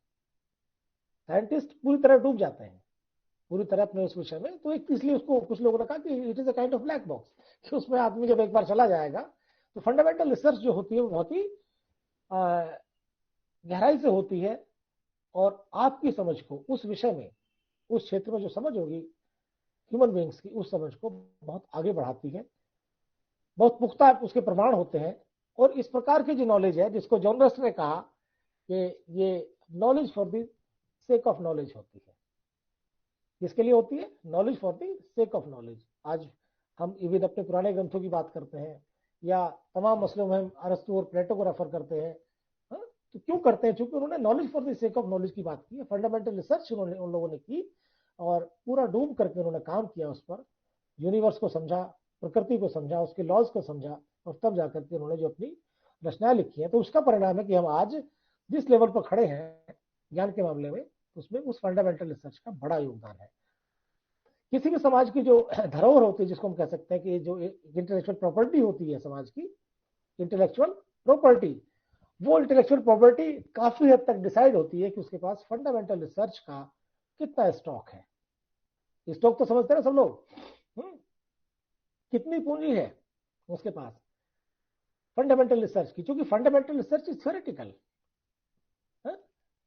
साइंटिस्ट पूरी तरह डूब जाते हैं, पूरी तरह अपने उस विषय में। तो एक इसलिए उसको कुछ लोगों ने कहा कि it is a kind of black box, कि उसमें आदमी जब एक बार चला जाएगा तो फंडामेंटल रिसर्च जो होती है वो बहुत ही गहराई से होती है और आपकी समझ को उस विषय में, उस क्षेत्र में जो समझ होगी ह्यूमन बींग्स की, उस समझ को बहुत आगे बढ़ाती है। बहुत पुख्ता उसके प्रमाण होते हैं। और इस प्रकार की जो नॉलेज है, जिसको जॉन रस्ट ने कहा कि ये knowledge for the sake of knowledge होती है। किसके लिए होती है? Knowledge for the sake of knowledge. आज हम इवन अपने पुराने ग्रंथों की बात करते हैं या तमाम मसलों में हम अरस्तु और प्लेटो को रेफर करते हैं। तो क्यों करते हैं? चूंकि उन्होंने knowledge for the sake of knowledge की बात की है, फंडामेंटल रिसर्च उन्होंने उन लोगों ने की और पूरा डूब करके उन्होंने काम किया उस पर, यूनिवर्स को समझा, प्रकृति को समझा, उसके लॉज को समझा और तब जाकर के उन्होंने जो अपनी रचनाएं लिखी हैं। तो उसका परिणाम है कि हम आज जिस लेवल पर खड़े हैं ज्ञान के मामले में, उसमें उस फंडामेंटल रिसर्च का बड़ा योगदान है। किसी भी समाज की जो धरोहर होती है, जिसको हम कह सकते हैं कि जो इंटेलेक्चुअल प्रॉपर्टी होती है समाज की, इंटेलेक्चुअल प्रॉपर्टी, वो इंटेलेक्चुअल प्रॉपर्टी काफी हद तक डिसाइड होती है कि उसके पास फंडामेंटल रिसर्च का कितना स्टॉक है। स्टॉक तो समझते हैं सब लोग, कितनी पूंजी है उसके पास फंडामेंटल रिसर्च की। क्योंकि fundamental research is theoretical,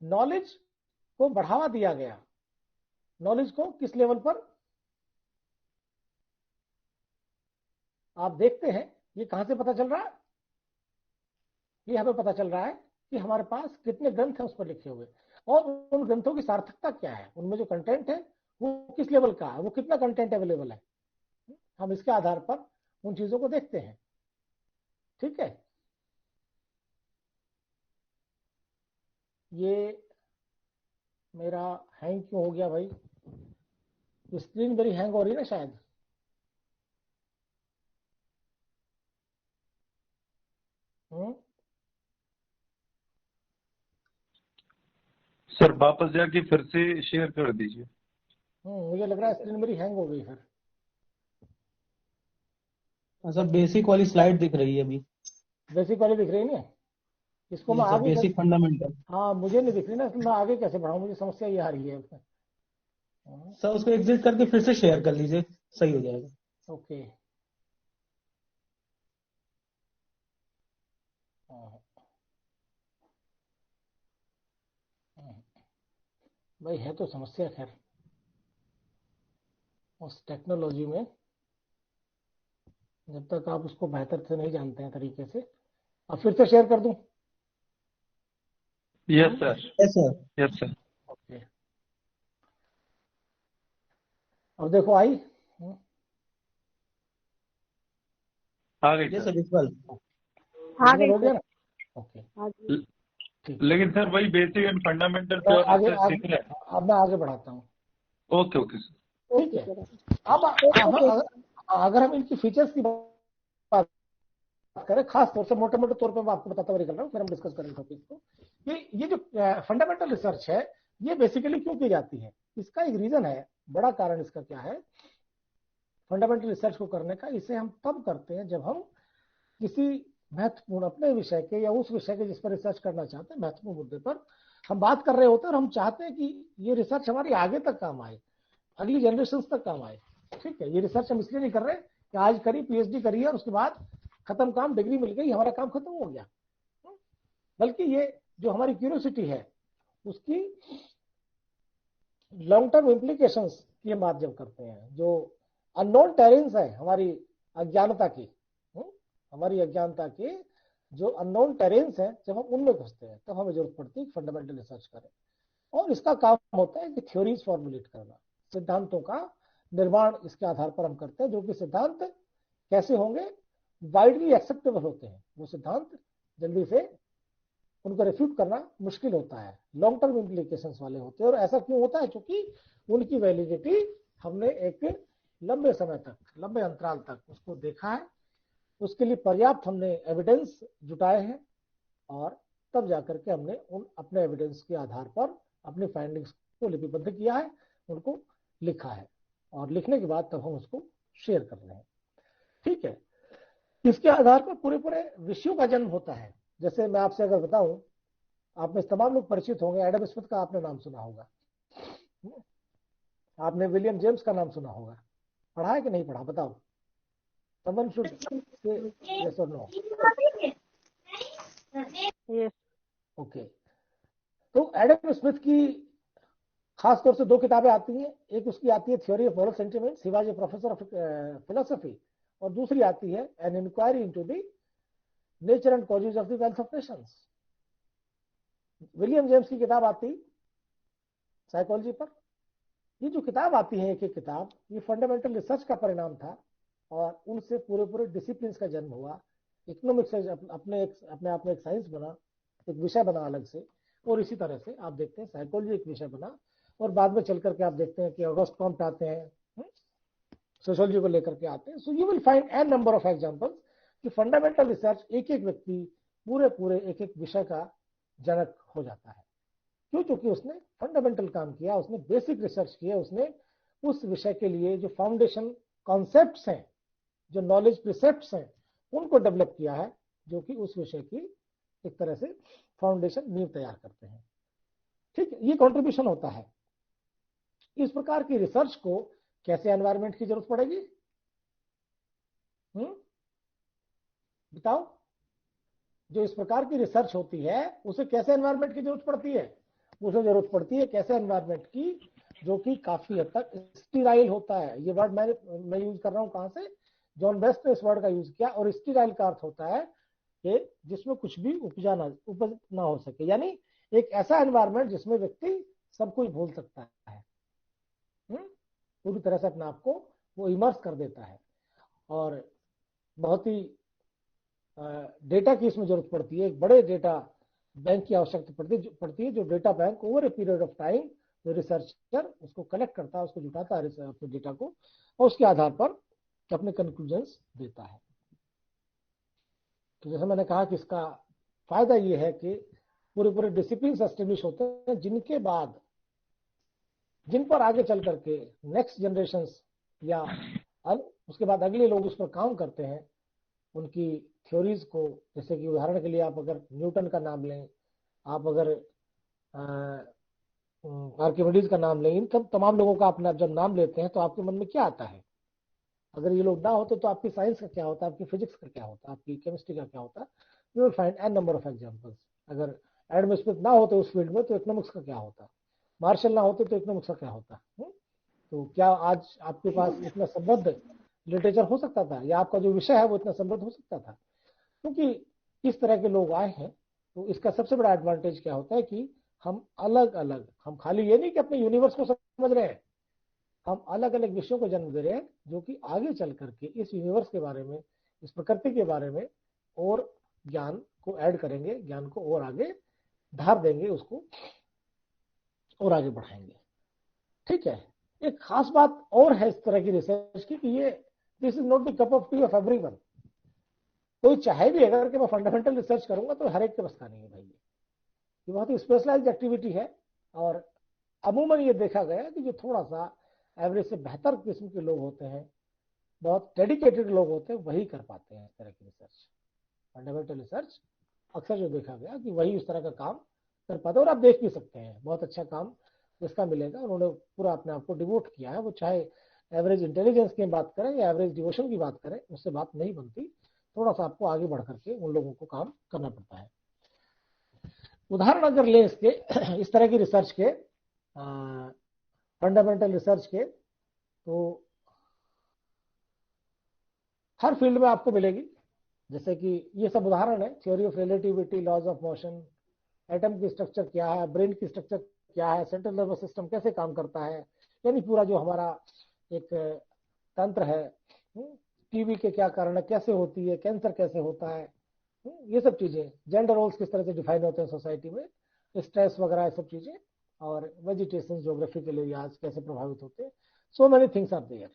knowledge को बढ़ावा दिया गया। नॉलेज को किस लेवल पर आप देखते हैं, ये कहां से पता चल रहा है? ये हमें पता चल रहा है कि हमारे पास कितने ग्रंथ हैं उस पर लिखे हुए और उन ग्रंथों की सार्थकता क्या है, उनमें जो कंटेंट है वो किस लेवल का है, वो कितना कंटेंट अवेलेबल है। हम इसके आधार पर उन चीजों को देखते हैं। ठीक है, ये मेरा हैंग क्यों हो गया भाई? स्क्रीन मेरी हैंग हो रही है ना शायद। सर वापस जाके फिर से शेयर कर दीजिए। मुझे लग रहा है स्क्रीन मेरी हैंग हो गई फिर। सर बेसिक वाली स्लाइड दिख रही है अभी। बेसिक वाली दिख रही है ना? इसको मैं आगे बेसिक फंडामेंटल। हाँ, मुझे नहीं दिख रही ना, मैं आगे कैसे बढ़ाऊं? मुझे समस्या ये आ रही है। सर उसको एग्जिट करके फिर से शेयर कर लीजिए, सही हो जाएगा। ओके, भाई है तो समस्या। खैर उस टेक्नोलॉजी में जब तक आप उसको बेहतर से नहीं जानते हैं तरीके से, अब फिर से शेयर कर दूं? Yes sir, yes sir, yes sir. Okay, अब देखो आई आ गई यस सर। सर, विजुअल आ गई हो गया सर। ना? ओके, ठीक। लेकिन सर वही बेसिक एंड फंडामेंटल तो प्योर आगे रिसर्च सीख रहे हैं। अब मैं आगे बढ़ाता हूँ। Okay okay sir. ठीक है, अब अगर हम इनकी फीचर्स की बात करें, खास तौर से मोटे मोटे तौर पे मैं आपको बताता हुआ निकल रहा हूँ, फिर हम डिस्कस करेंगे टॉपिक को। ये जो फंडामेंटल रिसर्च है, ये बेसिकली क्यों की जाती है? इसका एक रीजन है, बड़ा कारण इसका क्या है फंडामेंटल रिसर्च को करने का। इसे हम तब करते हैं जब हम किसी महत्वपूर्ण अपने विषय के या उस विषय के जिस पर रिसर्च करना चाहते हैं, महत्वपूर्ण मुद्दे पर हम बात कर रहे होते हैं और हम चाहते हैं कि ये रिसर्च हमारी आगे तक काम आए, अगली जनरेशन तक काम आए। ठीक है, ये रिसर्च हम इसलिए नहीं कर रहे कि आज करी, पीएचडी करी है और उसके बाद खत्म काम, डिग्री मिल गई, हमारा काम खत्म हो गया। बल्कि ये जो हमारी क्यूरियोसिटी है उसकी लॉन्ग टर्म इम्प्लीकेशंस की हम बात जब करते हैं, जो अननोन टेरेंस है हमारी अज्ञानता की, हमारी अज्ञानता के जो अननोन टेरेंस है, जब हम उनमें घुसते हैं तब हमें जरूरत पड़ती है फंडामेंटल रिसर्च करें। और इसका काम होता है कि थ्योरीज फॉर्मुलेट करना, सिद्धांतों का निर्माण इसके आधार पर हम करते हैं, जो कि सिद्धांत कैसे होंगे, वाइडली एक्सेप्टेबल होते हैं। वो सिद्धांत जल्दी से उनको रिफ्यूट करना मुश्किल होता है, लॉन्ग टर्म इम्प्लीकेशंस वाले होते हैं। और ऐसा क्यों होता है? क्योंकि उनकी वैलिडिटी हमने एक लंबे समय तक, लंबे अंतराल तक उसको देखा है, उसके लिए पर्याप्त हमने एविडेंस जुटाए हैं और तब जाकर के हमने उन अपने एविडेंस के आधार पर अपनी फाइंडिंग्स को लिपिबद्ध किया है, उनको लिखा है और लिखने के बाद तब हम उसको शेयर कर रहे हैं। ठीक है, इसके आधार पर पूरे पूरे विषयों का जन्म होता है। जैसे मैं आपसे अगर बताऊं, आप में तमाम लोग परिचित होंगे, एडम स्मिथ का आपने नाम सुना होगा, आपने विलियम जेम्स का नाम सुना होगा, पढ़ा है कि नहीं पढ़ा बताओ? someone should say yes or no. Yes. Okay, तो एडम स्मिथ की खास तौर से 2 किताबें आती हैं। एक उसकी आती है theory of moral sentiments, he was a professor of philosophy, और दूसरी आती है an inquiry into the nature and causes of the wealth of nations. William James की किताब आती साइकोलॉजी पर। ये जो किताब आती है, एक एक किताब, ये फंडामेंटल रिसर्च का परिणाम था और उनसे पूरे पूरे डिसिप्लिन का जन्म हुआ। इकोनॉमिक्स अपने आप में एक साइंस बना, एक विषय बना अलग से, और इसी तरह से आप देखते हैं साइकोलॉजी एक विषय बना, और बाद में चल करके आप देखते हैं कि ऑगस्ट कॉम्ट आते हैं, सोशियोलॉजी को लेकर के आते हैं। So you will find an number of examples कि फंडामेंटल रिसर्च एक एक व्यक्ति पूरे एक एक विषय का जनक हो जाता है। क्यों? क्योंकि उसने फंडामेंटल काम किया, उसने बेसिक रिसर्च किया, उसने उस विषय के लिए जो फाउंडेशन कॉन्सेप्ट्स हैं, जो नॉलेज प्रिसेप्ट्स हैं, उनको डेवलप किया है, जो कि उस विषय की एक तरह से फाउंडेशन नींव तैयार करते हैं। ठीक है, ये कंट्रीब्यूशन होता है। इस प्रकार की रिसर्च को कैसे एनवायरनमेंट की जरूरत पड़ेगी? बताओ। जो इस प्रकार की रिसर्च होती है उसे कैसे एनवायरनमेंट की जरूरत पड़ती है? उसे जरूरत पड़ती है कैसे एनवायरनमेंट की, जो कि काफी हद तक स्टीराइल होता है। ये वर्ड मैं यूज कर रहा हूं कहां से? जॉन बेस्ट ने इस वर्ड का यूज किया। और स्टीराइल का अर्थ होता है कि जिसमें कुछ भी उपज ना हो सके, यानी एक ऐसा एनवायरनमेंट जिसमें व्यक्ति सब कुछ भूल सकता है, पूरी तरह से अपने आप को वो इमर्स कर देता है। और बहुत ही डेटा की इसमें जरूरत पड़ती है। एक बड़े डेटा बैंक की आवश्यकता पड़ती है, जो data bank over a period of time researcher उसको कलेक्ट करता है, उसको जुटाता है अपने डेटा को, और उसके आधार पर अपने कंक्लूजन्स देता है। तो जैसे मैंने कहा कि इसका फायदा ये है कि पूरे डिसिप्लिन एस्टेब्लिश होते हैं, जिनके बाद जिन पर आगे चल करके नेक्स्ट जनरेशंस या उसके बाद अगले लोग उस पर काम करते हैं, उनकी थ्योरीज को। जैसे कि उदाहरण के लिए आप अगर न्यूटन का नाम लें, आप अगर आर्किमिडीज का नाम लें, इन तमाम लोगों का अपना जब नाम लेते हैं तो आपके मन में क्या आता है? अगर ये लोग ना होते तो आपकी साइंस का क्या होता, आपकी फिजिक्स का क्या होता, आपकी केमिस्ट्री का क्या होता? You will find an number of examples. अगर एडम स्मिथ ना होते उस फील्ड में तो इकोनॉमिक्स का क्या होता? मार्शल ना होते तो इकोनॉमिक्स का क्या होता? तो क्या आज आपके पास इतना समृद्ध लिटरेचर हो सकता था, या आपका जो विषय है वो इतना समृद्ध हो सकता था? क्योंकि इस तरह के लोग आए हैं। तो इसका सबसे बड़ा एडवांटेज क्या होता है कि हम अलग अलग, हम खाली ये नहीं कि अपने यूनिवर्स को समझ रहे हैं, हम अलग अलग विषयों को जन्म दे रहे हैं, जो कि आगे चल करके इस यूनिवर्स के बारे में, इस प्रकृति के बारे में और ज्ञान को ऐड करेंगे, ज्ञान को और आगे धार देंगे, उसको और आगे बढ़ाएंगे। ठीक है, एक खास बात और है इस तरह की रिसर्च की कि ये this is not the cup of T of everyone. कोई चाहे भी अगर कि मैं फंडामेंटल रिसर्च करूंगा तो हर एक के बस का नहीं है भाई। ये बहुत ही स्पेशलाइज्ड एक्टिविटी है, और अमूमन ये देखा गया कि जो थोड़ा सा एवरेज से बेहतर किस्म के लोग होते हैं, बहुत डेडिकेटेड लोग होते हैं, वही कर पाते हैं इस तरह की रिसर्च। फंडामेंटल रिसर्च अक्सर जो देखा गया कि वही इस तरह का काम कर पाते हैं। और आप देख भी सकते हैं बहुत अच्छा काम जिसका मिलेगा, उन्होंने पूरा अपने आप को डिवोट किया है। वो चाहे एवरेज इंटेलिजेंस की बात करें या एवरेज डिवोशन की बात करें, उससे बात नहीं बनती। थोड़ा सा आपको आगे बढ़ करके उन लोगों को काम करना पड़ता है। उदाहरण अगर ले इसके इस तरह की रिसर्च के, फंडामेंटल रिसर्च के, तो हर फील्ड में आपको मिलेगी। जैसे कि ये सब उदाहरण है, theory of relativity, laws of motion, atom की स्ट्रक्चर क्या है, ब्रेन की स्ट्रक्चर क्या है, सेंट्रल नर्वस सिस्टम कैसे काम करता है, यानी पूरा जो हमारा एक तंत्र है, टीबी के क्या कारण है, कैसे होती है, कैंसर कैसे होता है, ये सब चीजें, जेंडर रोल्स किस तरह से डिफाइन होते हैं सोसाइटी में, स्ट्रेस वगैरह, ये सब चीजें, और वेजिटेशन ज्योग्राफी के लिए आज कैसे प्रभावित होते हैं। So many things are there.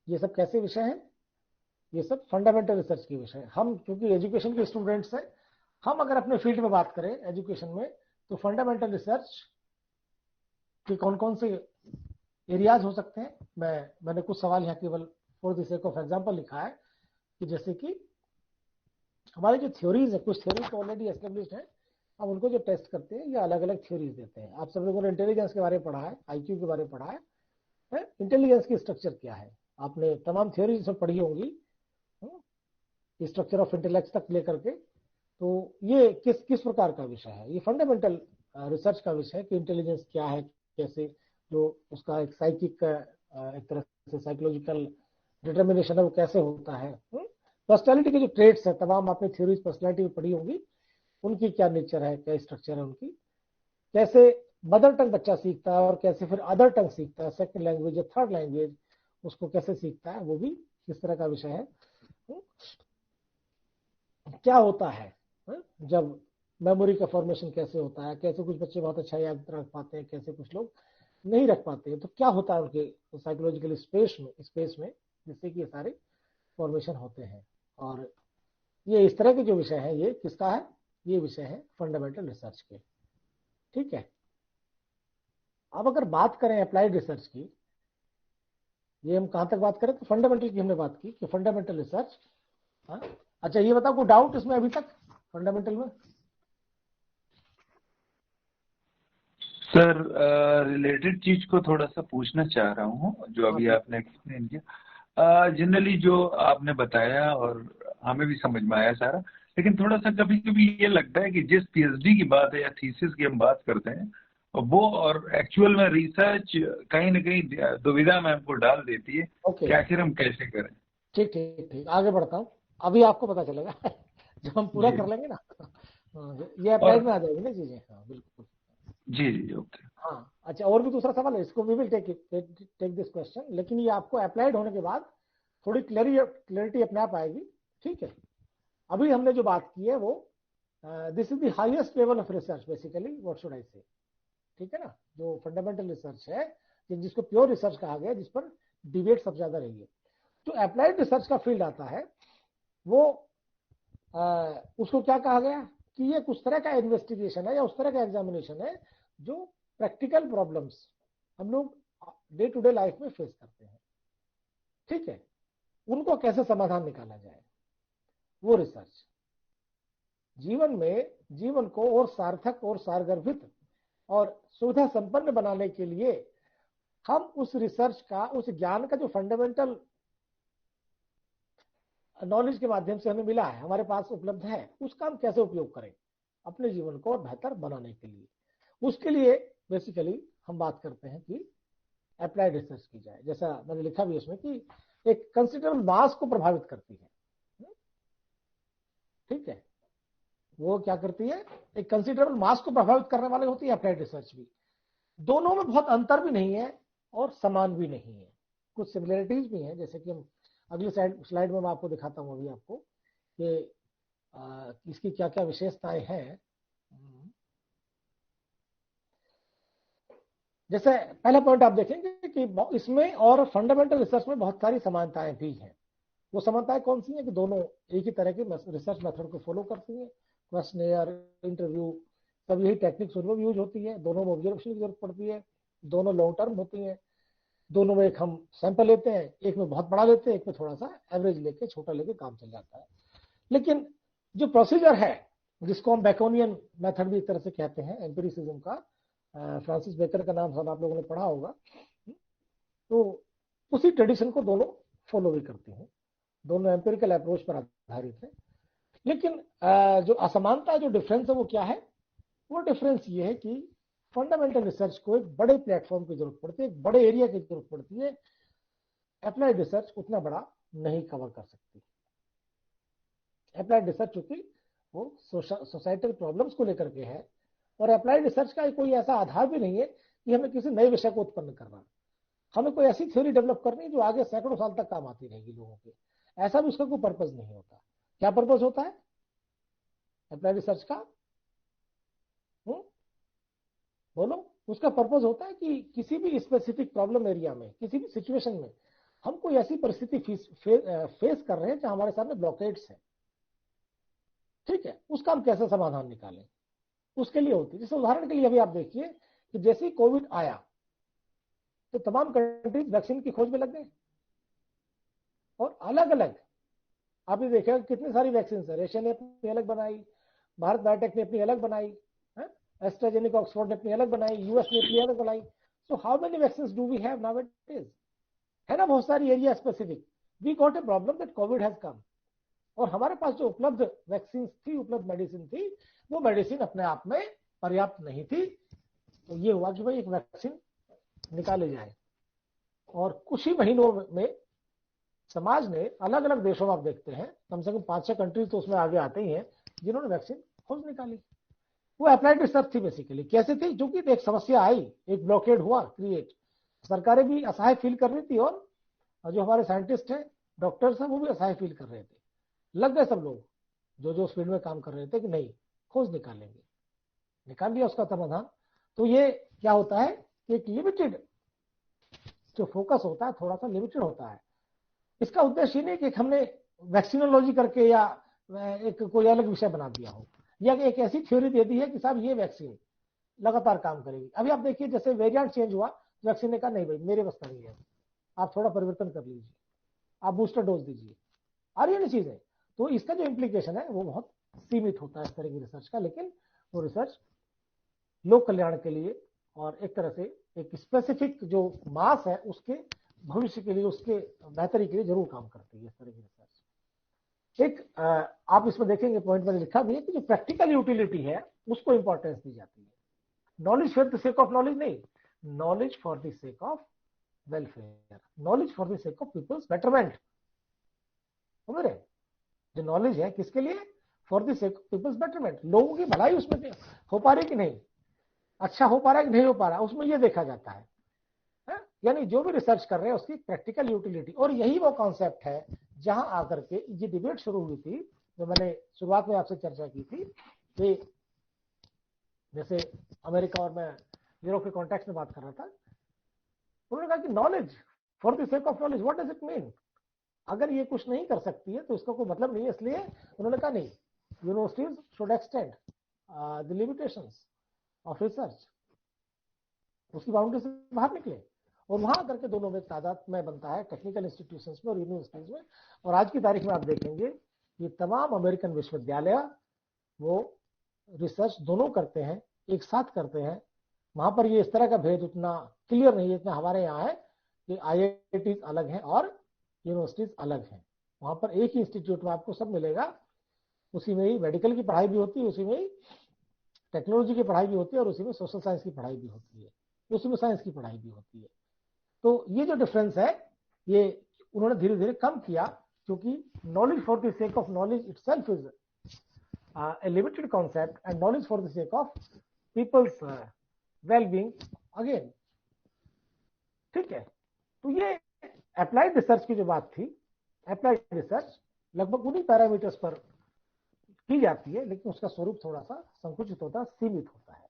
ये सब कैसे विषय हैं? ये सब फंडामेंटल रिसर्च के विषय। हम क्योंकि एजुकेशन के स्टूडेंट्स हैं, हम अगर अपने फील्ड में बात करें एजुकेशन में, तो फंडामेंटल रिसर्च के कौन कौन से एरियाज हो सकते हैं? मैंने कुछ सवाल यहाँ केवल for the sake of example लिखा है कि जैसे कि हमारी जो थ्योरीज है, कुछ थ्योरीज तो ऑलरेडी एस्टेब्लिश्ड है, हम उनको जो टेस्ट करते हैं ये अलग अलग थ्योरीज देते हैं। आप सब लोगों ने इंटेलिजेंस के बारे में पढ़ा है, आईक्यू के बारे में पढ़ा है। इंटेलिजेंस की स्ट्रक्चर क्या है? आपने तमाम थ्योरी सब पढ़ी होंगी, स्ट्रक्चर ऑफ इंटेलेक्ट तक लेकर के। तो ये किस किस प्रकार का विषय है? ये फंडामेंटल रिसर्च का विषय है कि इंटेलिजेंस क्या है, कैसे जो उसका एक साइकिक एक तरह से साइकोलॉजिकल डिटर्मिनेशन है वो कैसे होता है। पर्सनैलिटी के जो ट्रेट्स है, तमाम आपने थ्योरीज पर्सनैलिटी में पढ़ी होंगी, उनकी क्या नेचर है, क्या स्ट्रक्चर है उनकी, कैसे मदर टंग बच्चा सीखता है और कैसे फिर अदर टंग सीखता है, सेकंड लैंग्वेज या थर्ड लैंग्वेज उसको कैसे सीखता है, वो भी किस तरह का विषय है। क्या होता है जब मेमोरी का फॉर्मेशन कैसे होता है, कैसे कुछ बच्चे बहुत अच्छा याद रख पाते हैं, कैसे कुछ लोग नहीं रख पाते हैं, तो क्या होता है उनके साइकोलॉजिकल स्पेस में जिससे कि ये सारे फॉर्मेशन होते हैं। और ये इस तरह के जो विषय है ये किसका है? ये विषय है फंडामेंटल रिसर्च के। ठीक है, अब अगर बात करें अप्लाइड रिसर्च की, ये हम कहां तक बात करें? तो फंडामेंटल की हमने बात की कि फंडामेंटल रिसर्च। अच्छा ये बताओ कोई डाउट इसमें अभी तक फंडामेंटल में? सर रिलेटेड चीज को थोड़ा सा पूछना चाह रहा हूँ जो अभी आपने एक्सप्लेन किया। जनरली जो आपने बताया और हमें भी समझ में आया सारा, लेकिन थोड़ा सा कभी कभी ये लगता है कि जिस पीएचडी की बात है या थीसिस की हम बात करते हैं वो और एक्चुअल में रिसर्च कहीं ना कहीं दुविधा में हमको डाल देती है कि आखिर हम कैसे करें। ठीक ठीक ठीक, आगे बढ़ता हूँ, अभी आपको पता चलेगा जब हम पूरा कर लेंगे ना ये अप्लाइड में आ जाएगी ना चीजें। हाँ बिल्कुल, जी जी ओके। हाँ अच्छा, और भी दूसरा सवाल है, इसको we will take this question, लेकिन ये आपको अप्लाइड होने के बाद थोड़ी क्लैरिटी अपने आप आएगी। ठीक है, अभी हमने जो बात की है वो this is the highest level of research basically, what should I से। ठीक है ना, जो फंडामेंटल रिसर्च है जिसको प्योर रिसर्च कहा गया, जिस पर डिबेट सबसे ज्यादा रही है, जो अप्लाइड रिसर्च का फील्ड आता है वो उसको क्या कहा गया कि ये कुछ तरह का इन्वेस्टिगेशन है या उस तरह का एग्जामिनेशन है जो प्रैक्टिकल प्रॉब्लम्स हम लोग डे टू डे लाइफ में फेस करते हैं। ठीक है, उनको कैसे समाधान निकाला जाए, वो रिसर्च जीवन को और सार्थक और सारगर्भित और सुविधा संपन्न बनाने के लिए हम उस रिसर्च का, उस ज्ञान का जो फंडामेंटल नॉलेज के माध्यम से हमें मिला है, हमारे पास उपलब्ध है, उसका हम कैसे उपयोग करें अपने जीवन को और बेहतर बनाने के लिए। उसके लिए बेसिकली हम बात करते हैं कि अप्लाइड रिसर्च की जाए। जैसा मैंने लिखा भी उसमें कि एक कंसिडरेबल मास को प्रभावित करती है। ठीक है, वो क्या करती है? एक कंसिडरेबल मास को प्रभावित करने वाली होती है अप्लाइड रिसर्च भी। दोनों में बहुत अंतर भी नहीं है और समान भी नहीं है, कुछ सिमिलरिटीज भी हैं, जैसे कि हम अगली स्लाइड में मैं आपको दिखाता हूं अभी आपको कि इसकी क्या क्या विशेषताएं हैं। जैसे पहला पॉइंट आप देखेंगे कि इसमें और फंडामेंटल रिसर्च में बहुत सारी समानताएं भी हैं। वो समानताएं कौन सी हैं कि दोनों एक ही तरह की रिसर्च मेथड को फॉलो करती हैं, क्वेश्चनेयर, इंटरव्यू, सब यही टेक्निक्स उनमें यूज होती है। दोनों में ऑब्जर्वेशन की जरूरत पड़ती है, दोनों लॉन्ग टर्म होती है, दोनों में एक हम सैंपल लेते हैं, एक में बहुत बड़ा लेते हैं, एक में थोड़ा सा एवरेज लेके छोटा लेके काम चल जाता है। लेकिन जो प्रोसीजर है जिसको हम बेकोनियन मेथड भी एक तरह से कहते हैं, एम्पिरिसिज्म का, फ्रांसिस बेकर का नाम सब आप लोगों ने पढ़ा होगा, तो उसी ट्रेडिशन को दोनों फॉलो भी करती हैं, दोनों एम्पिरिकल अप्रोच पर आधारित है। लेकिन जो असमानता, जो डिफरेंस है वो क्या है? वो डिफरेंस ये है कि फंडामेंटल रिसर्च को एक बड़े प्लेटफॉर्म की जरूरत पड़ती है, एक बड़े एरिया की जरूरत पड़ती है। अप्लाइड रिसर्च उतना बड़ा नहीं कवर कर सकती। अप्लाइड रिसर्च चूंकि वो सोसाइटल प्रॉब्लम्स को लेकर के है, और अप्लाइड रिसर्च का कोई ऐसा आधार भी नहीं है कि हमें किसी नए विषय को उत्पन्न करना, हमें कोई ऐसी थ्योरी डेवलप करनी जो आगे सैकड़ों साल तक काम आती रहेगी लोगों के। ऐसा भी उसका कोई पर्पज नहीं होता। क्या पर्पज होता है अप्लाइड रिसर्च का? बोलो। उसका पर्पज होता है कि किसी भी स्पेसिफिक प्रॉब्लम एरिया में, किसी भी सिचुएशन में हम कोई ऐसी परिस्थिति फेस कर रहे हैं जहां हमारे सामने ब्लॉकेड्स है। ठीक है, उसका हम कैसे समाधान निकालें, उसके लिए होती है। जैसे उदाहरण के लिए अभी आप देखिए कि जैसे ही कोविड आया तो तमाम कंट्रीज वैक्सीन की खोज में लग गए, और अलग अलग आपने देखा कितनी सारी वैक्सीन है। रशिया ने अपनी अलग बनाई, भारत बायोटेक ने अपनी अलग बनाई, एस्ट्राजेनेका ऑक्सफोर्ड ने अपनी अलग बनाई, यूएस ने अपनी अलग बनाई। So how many vaccine do we have now it is? है ना, बहुत सारी area specific. We got a problem that covid has come, और हमारे पास जो उपलब्ध वैक्सीन थी, उपलब्ध मेडिसिन थी, वो मेडिसिन अपने आप में पर्याप्त नहीं थी। तो ये हुआ कि भाई एक वैक्सीन निकाली जाए, और कुछ ही महीनों में समाज ने अलग अलग देशों में आप देखते हैं कम से कम 5-6 कंट्रीज तो उसमें आगे आते ही हैं जिन्होंने वैक्सीन खोज निकाली। वो अप्लाइड रिसर्च थी बेसिकली। कैसे थी? जो कि एक समस्या आई, एक ब्लॉकेड हुआ क्रिएट, सरकारें भी असहाय फील कर रही थी, और जो हमारे साइंटिस्ट हैं, डॉक्टर्स हैं, वो भी असहाय फील कर रहे थे। लग गए सब लोग जो जो उस फील्ड में काम कर रहे थे कि नहीं, खोज निकालेंगे, निकाल लिया उसका समाधान। तो ये क्या होता है कि एक लिमिटेड जो फोकस होता है थोड़ा सा लिमिटेड होता है। इसका उद्देश्य नहीं कि हमने वैक्सीनोलॉजी करके या एक कोई अलग विषय बना दिया हो, या एक ऐसी थ्योरी दे दी है कि साहब ये वैक्सीन लगातार काम करेगी। अभी आप देखिए जैसे वेरिएंट चेंज हुआ, वैक्सीन ने कहा नहीं भाई मेरे बस का नहीं है, आप थोड़ा परिवर्तन कर लीजिए, आप बूस्टर डोज दीजिए, और ये चीज है। तो इसका जो इम्प्लीकेशन है वो बहुत सीमित होता है इस तरह की रिसर्च का, लेकिन वो रिसर्च लोक कल्याण के लिए और एक तरह से एक स्पेसिफिक जो मास है उसके भविष्य के लिए, उसके बेहतरी के लिए जरूर काम करती है इस तरह की रिसर्च। एक आप इसमें देखेंगे पॉइंट में लिखा भी है कि जो प्रैक्टिकल यूटिलिटी है उसको इंपॉर्टेंस दी जाती है। Knowledge for the sake of knowledge नहीं, knowledge for the sake of welfare, knowledge for the sake of people's betterment. समझ रहे? जो नॉलेज है किसके लिए? For the sake of people's betterment. लोगों की भलाई उसमें हो पा रही कि नहीं, अच्छा हो पा रहा है कि नहीं हो पा रहा, उसमें ये देखा जाता है। यानी जो भी रिसर्च कर रहे हैं उसकी प्रैक्टिकल यूटिलिटी। और यही वो कॉन्सेप्ट है जहां आकर के ये डिबेट शुरू हुई थी, जो मैंने शुरुआत में आपसे चर्चा की थी कि जैसे अमेरिका और मैं यूरोप के कॉन्टेक्स्ट में बात कर रहा था, उन्होंने कहा कि knowledge for the sake of knowledge, what does it mean? अगर ये कुछ नहीं कर सकती है तो इसका कोई मतलब नहीं है। इसलिए उन्होंने कहा नहीं, universities should extend the limitations of research, उसकी बाउंड्री से बाहर निकले, और वहां करके दोनों में तादाद में बनता है टेक्निकल इंस्टीट्यूशंस में और यूनिवर्सिटीज में। और आज की तारीख में आप देखेंगे कि तमाम अमेरिकन विश्वविद्यालय वो रिसर्च दोनों करते हैं, एक साथ करते हैं। वहां पर ये इस तरह का भेद उतना क्लियर नहीं है जितना हमारे यहाँ है कि IITs अलग हैं और यूनिवर्सिटीज अलग हैं। वहां पर एक ही इंस्टीट्यूट में आपको सब मिलेगा, उसी में ही मेडिकल की पढ़ाई भी होती है, उसी में ही टेक्नोलॉजी की पढ़ाई भी होती है, और उसी में सोशल साइंस की पढ़ाई भी होती है, उसी में साइंस की पढ़ाई भी होती है। तो ये जो डिफरेंस है ये उन्होंने धीरे धीरे कम किया, क्योंकि knowledge for the sake of knowledge itself is a limited concept, and knowledge for the sake of people's well-being again। ठीक है? तो ये अप्लाइड रिसर्च की जो बात थी, अप्लाइड रिसर्च लगभग उन्हीं पैरामीटर्स पर की जाती है, लेकिन उसका स्वरूप थोड़ा सा संकुचित होता है, सीमित होता है।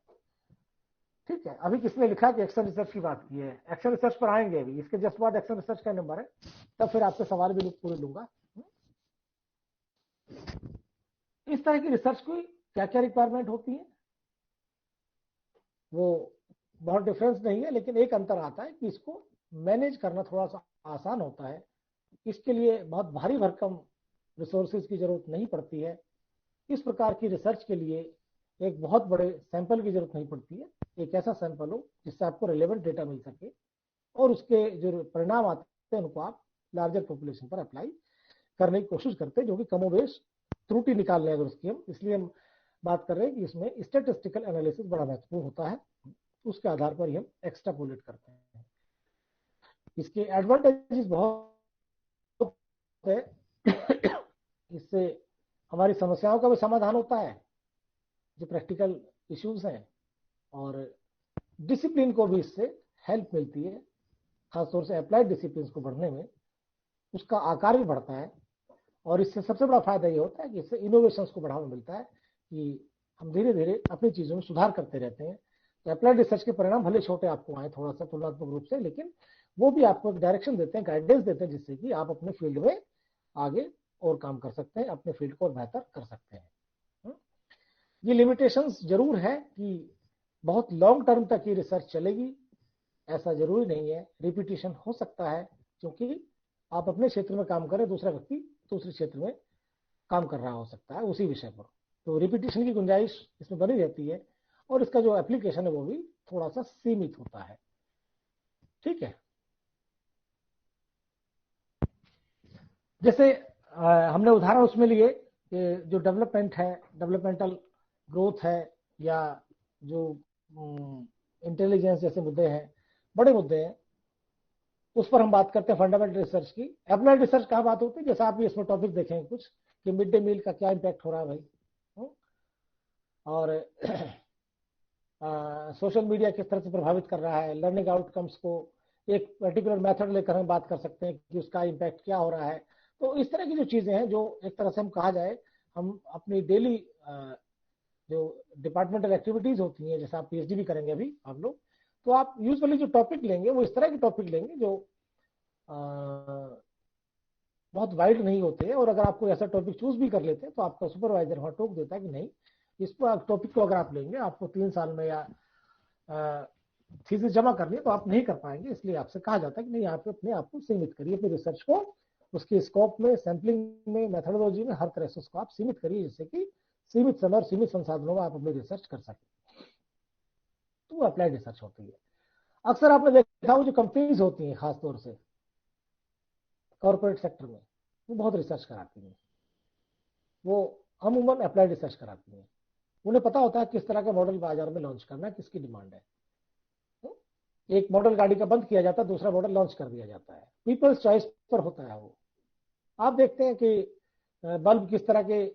ठीक है? अभी किसने लिखा कि एक्शन रिसर्च की बात की है? एक्शन रिसर्च पर आएंगे अभी, इसके जस्ट बाद एक्शन रिसर्च का नंबर है, तब फिर आपके सवाल भी पूरे लूंगा। इस तरह की रिसर्च की क्या क्या रिक्वायरमेंट होती है, वो बहुत डिफरेंस नहीं है, लेकिन एक अंतर आता है कि इसको मैनेज करना थोड़ा सा आसान होता है। इसके लिए बहुत भारी भरकम रिसोर्सेज की जरूरत नहीं पड़ती है। इस प्रकार की रिसर्च के लिए एक बहुत बड़े सैंपल की जरूरत नहीं पड़ती है। एक ऐसा सैंपल हो जिससे आपको रिलेवेंट डेटा मिल सके, और उसके जो परिणाम आते हैं उनको आप लार्जर पॉपुलेशन पर अप्लाई करने की कोशिश करते हैं, जो कि कमोबेश त्रुटि निकालने अगर उसकी हम, इसलिए हम बात कर रहे हैं कि इसमें स्टैटिस्टिकल एनालिसिस बड़ा महत्वपूर्ण होता है। उसके आधार पर ही हम एक्सट्रापोलेट करते हैं। इसके एडवांटेजेस बहुत है। इससे हमारी समस्याओं का भी समाधान होता है, जो प्रैक्टिकल इश्यूज हैं, और डिसिप्लिन को भी इससे हेल्प मिलती है, खासतौर से अप्लाइड डिसिप्लिन को बढ़ने में उसका आकार भी बढ़ता है। और इससे सबसे बड़ा फायदा ये होता है कि इससे इनोवेशंस को बढ़ावा मिलता है, कि हम धीरे धीरे अपनी चीजों में सुधार करते रहते हैं। तो अप्लाइड रिसर्च के परिणाम भले छोटे आपको आए थोड़ा सा तुलनात्मक रूप से, लेकिन वो भी आपको एक डायरेक्शन देते हैं, गाइडेंस देते हैं, जिससे कि आप अपने फील्ड में आगे और काम कर सकते हैं, अपने फील्ड को और बेहतर कर सकते हैं। ये लिमिटेशंस जरूर है कि बहुत लॉन्ग टर्म तक ये रिसर्च चलेगी, ऐसा जरूरी नहीं है। रिपीटिशन हो सकता है, क्योंकि आप अपने क्षेत्र में काम करें, दूसरा व्यक्ति दूसरे क्षेत्र में काम कर रहा हो सकता है उसी विषय पर, तो रिपीटिशन की गुंजाइश इसमें बनी रहती है, और इसका जो एप्लीकेशन है वो भी थोड़ा सा सीमित होता है। ठीक है? जैसे हमने उदाहरण उसमें लिए कि जो डेवलपमेंट है, डेवलपमेंटल ग्रोथ है, या जो इंटेलिजेंस जैसे मुद्दे हैं, बड़े मुद्दे हैं, उस पर हम बात करते हैं फंडामेंटल रिसर्च की। अप्लाइड रिसर्च कहाँ बात होती है, जैसा आप इसमें टॉपिक देखेंगे कुछ कि मिड डे मील का क्या इम्पैक्ट हो रहा है भाई, और सोशल मीडिया किस तरह से प्रभावित कर रहा है लर्निंग आउटकम्स को। एक पर्टिकुलर मेथड लेकर हम बात कर सकते हैं कि उसका इम्पैक्ट क्या हो रहा है। तो इस तरह की जो चीजें हैं, जो एक तरह से हम कहा जाए, हम अपनी डेली जो डिपार्टमेंटल एक्टिविटीज होती हैं, जैसे आप पीएचडी भी करेंगे अभी आप लोग, तो आप यूजुअली जो टॉपिक लेंगे वो इस तरह के टॉपिक लेंगे जो बहुत वाइड नहीं होते हैं। और अगर आप कोई ऐसा टॉपिक चूज भी कर लेते हैं तो आपका सुपरवाइजर वहां टोक देता है कि नहीं, इस पर टॉपिक को अगर आप लेंगे आपको 3 साल में या थीसिस जमा करनी है तो आप नहीं कर पाएंगे, इसलिए आपसे कहा जाता है कि नहीं, आप अपने आप को सीमित करिए, अपनी रिसर्च को उसके स्कोप में, सैम्पलिंग में, मेथोडोलॉजी में, हर तरह से उसको आप सीमित करिए, जिससे कि सीमित समय और सीमित संसाधनों में आप अपनी रिसर्च कर सकें। तो वो अप्लाइड रिसर्च होती है। अक्सर आपने देखा हो जो कंपनीज होती हैं, खासतौर से कॉर्पोरेट सेक्टर में, वो बहुत रिसर्च कराती हैं, वो अमूमन अप्लाइड रिसर्च कराती हैं। उन्हें पता होता है किस तरह का मॉडल बाजार में लॉन्च करना है, किसकी डिमांड है। एक मॉडल गाड़ी का बंद किया जाता है, दूसरा मॉडल लॉन्च कर दिया जाता है, पीपल्स चॉइस पर होता है वो। आप देखते हैं कि बल्ब किस तरह के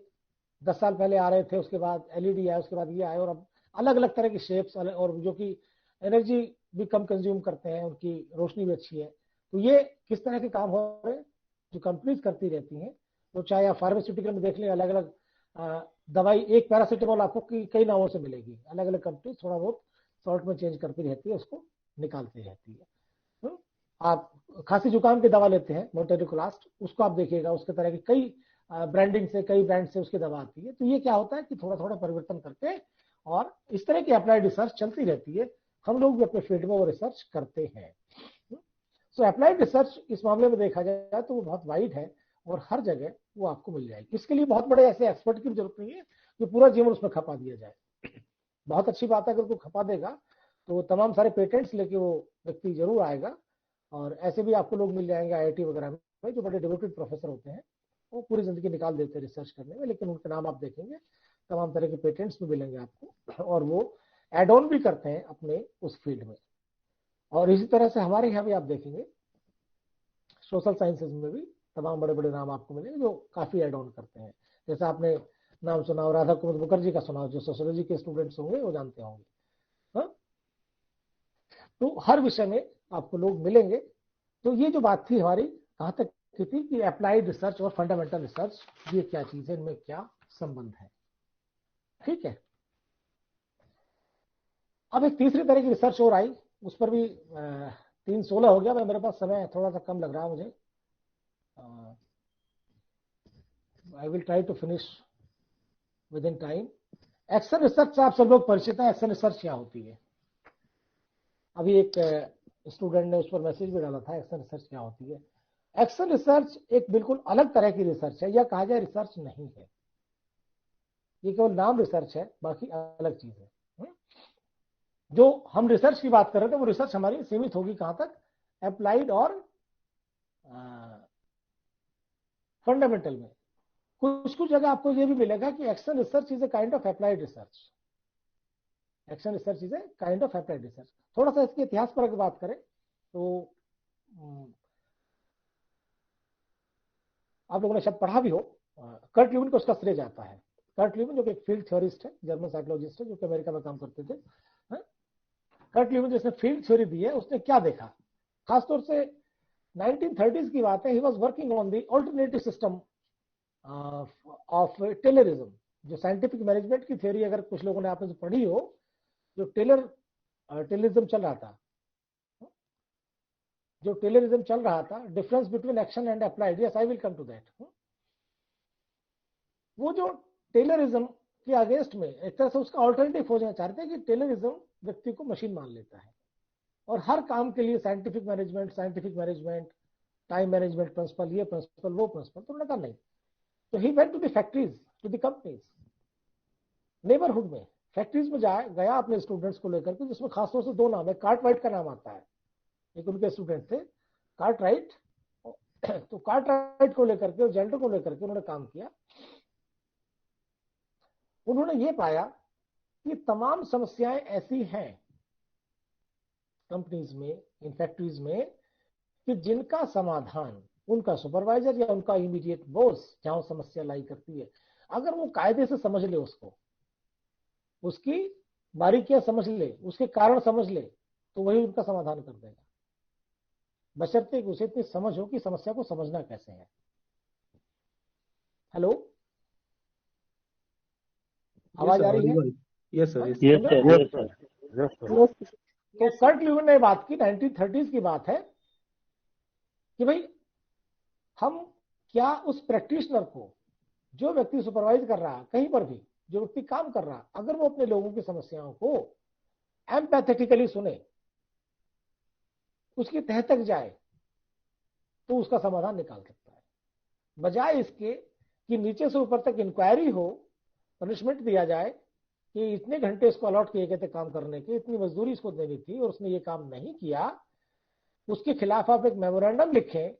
10 साल पहले आ रहे थे, उसके बाद एलईडी आए, उसके बाद ये आए, और अब अलग अलग तरह की शेप्स, और जो कि एनर्जी भी कम कंज्यूम करते हैं, उनकी रोशनी भी अच्छी है। तो ये किस तरह के काम हो रहे हैं जो कंपनीज करती रहती हैं। तो चाहे आप फार्मास्यूटिकल में देख लें, अलग अलग दवाई, एक पैरासीटामोल आपको कई नामों से मिलेगी, अलग अलग कंपनी थोड़ा बहुत सॉल्ट में चेंज करती रहती है, उसको निकालती रहती है। आप खांसी जुकाम की दवा लेते हैं मोटेरिकोलास्ट, उसको आप देखिएगा, उसके तरह की कई ब्रांडिंग से, कई ब्रांड से उसकी दवा आती है। तो ये क्या होता है कि थोड़ा थोड़ा परिवर्तन करके, और इस तरह की अप्लाइड रिसर्च चलती रहती है। हम लोग भी अपने फील्ड में वो रिसर्च करते हैं। सो अप्लाइड रिसर्च इस मामले में देखा जाए तो वो बहुत वाइड है, और हर जगह वो आपको मिल जाएगी। इसके लिए बहुत बड़े ऐसे एक्सपर्ट की जरूरत नहीं है जो पूरा जीवन उसमें खपा दिया जाए। बहुत अच्छी बात है, अगर कोई खपा देगा तो तमाम सारे पेटेंट्स लेके वो व्यक्ति जरूर आएगा। और ऐसे भी आपको लोग मिल जाएंगे आईआईटी वगैरह में जो बड़े डिवोटेड प्रोफेसर होते हैं, वो पूरी जिंदगी निकाल देते हैं रिसर्च करने में, लेकिन उनके नाम आप देखेंगे, तमाम तरह के पेटेंट्स भी मिलेंगे आपको, और वो एड ऑन भी करते हैं अपने उस फील्ड में। और इसी तरह से हमारे यहाँ भी आप देखेंगे सोशल साइंसेज में भी तमाम बड़े बड़े नाम आपको मिलेंगे जो काफी एड ऑन करते हैं। जैसे आपने नाम सुना हो राधा कुमार मुखर्जी का, सुना हो, जो सोशियोलॉजी के स्टूडेंट्स होंगे वो जानते होंगे। हाँ? तो हर विषय में आपको लोग मिलेंगे। तो ये जो बात थी हमारी, कहां तक की थी कि अप्लाइड रिसर्च और फंडामेंटल रिसर्च ये क्या चीज है, इनमें क्या संबंध है। ठीक है। अब एक तीसरी तरह की रिसर्च और आई, उस पर भी 3:16 हो गया, मेरे पास समय थोड़ा सा कम लग रहा है मुझे। I will try to finish with in time. Action research से आप सब लोग परिचित हैं। एक्शन रिसर्च क्या होती है? अभी एक स्टूडेंट ने उस पर मैसेज भी डाला था, एक्शन रिसर्च क्या होती है। एक्शन रिसर्च एक बिल्कुल अलग तरह की रिसर्च है, या कहा जाए रिसर्च नहीं है, ये केवल नाम रिसर्च है, बाकी अलग चीज है। जो हम रिसर्च की बात कर रहे थे वो रिसर्च हमारी सीमित होगी कहां तक, अप्लाइड और फंडामेंटल में। कुछ कुछ जगह आपको ये भी मिलेगा कि action research is a kind of applied research. Action research is a kind of applied research. थोड़ा सा इसके इतिहास पर अगर बात करें तो आप लोगों ने शायद पढ़ा भी हो, कर्ट ल्यूविन को उसका श्रेय जाता है। कर्ट ल्यूविन जो कि एक फील्ड थ्योरिस्ट है, जर्मन साइकोलॉजिस्ट है, जो कि अमेरिका में काम करते थे। कर्ट ल्यूविन जिसने फील्ड थ्योरी दी है, उसने क्या देखा, खासतौर से 1930s की बात है। He was working on the alternative system of Taylorism. जो साइंटिफिक मैनेजमेंट की थ्योरी अगर कुछ लोगों ने आपने से पढ़ी हो, जो टेलरिज्म चल रहा था, difference between action and applied, yes I will come to that. वो जो टेलरिज्म के अगेंस्ट में एक तरह से उसका ऑल्टरनेटिव खोजना चाहते हैं कि टेलरिज्म व्यक्ति को मशीन मान लेता है, और हर काम के लिए scientific management, time management principle, ये प्रिंसिपल, वो प्रिंसिपल। तो उन्होंने कहा नहीं। तो he went to the factories, to the companies, neighbourhood में फैक्ट्रीज में गया अपने स्टूडेंट्स को लेकर के, जिसमें खासतौर से 2 नाम है। कार्टराइट का नाम आता है, एक उनके स्टूडेंट थे कार्टराइट, तो कार्टराइट को लेकर के और जेंडर को लेकर के उन्होंने काम किया। उन्होंने ये पाया कि तमाम समस्याएं ऐसी हैं कंपनीज में, इन फैक्ट्रीज में, कि जिनका समाधान उनका सुपरवाइजर या उनका इमीडिएट बॉस जहां समस्या लाई करती है, अगर वो कायदे से समझ ले, उसको उसकी बारीकियां समझ ले, उसके कारण समझ ले, तो वही उनका समाधान कर देगा, बशर्ते कि उसे इतनी समझ हो कि समस्या को समझना कैसे है। हेलो, आवाज आ रही है? यस सर, तो कर्ट ल्यूविन ने बात की, 1930s की बात है, कि भाई हम क्या उस प्रैक्टिशनर को, जो व्यक्ति सुपरवाइज कर रहा है कहीं पर भी, जो व्यक्ति काम कर रहा है, अगर वो अपने लोगों की समस्याओं को एम्पैथेटिकली सुने, उसकी तह तक जाए, तो उसका समाधान निकाल सकता है, बजाय इसके कि नीचे से ऊपर तक इंक्वायरी हो, पनिशमेंट दिया जाए कि इतने घंटे इसको अलॉट किए गए थे काम करने के, इतनी मजदूरी इसको देनी थी और उसने ये काम नहीं किया, उसके खिलाफ आप एक मेमोरेंडम लिखें,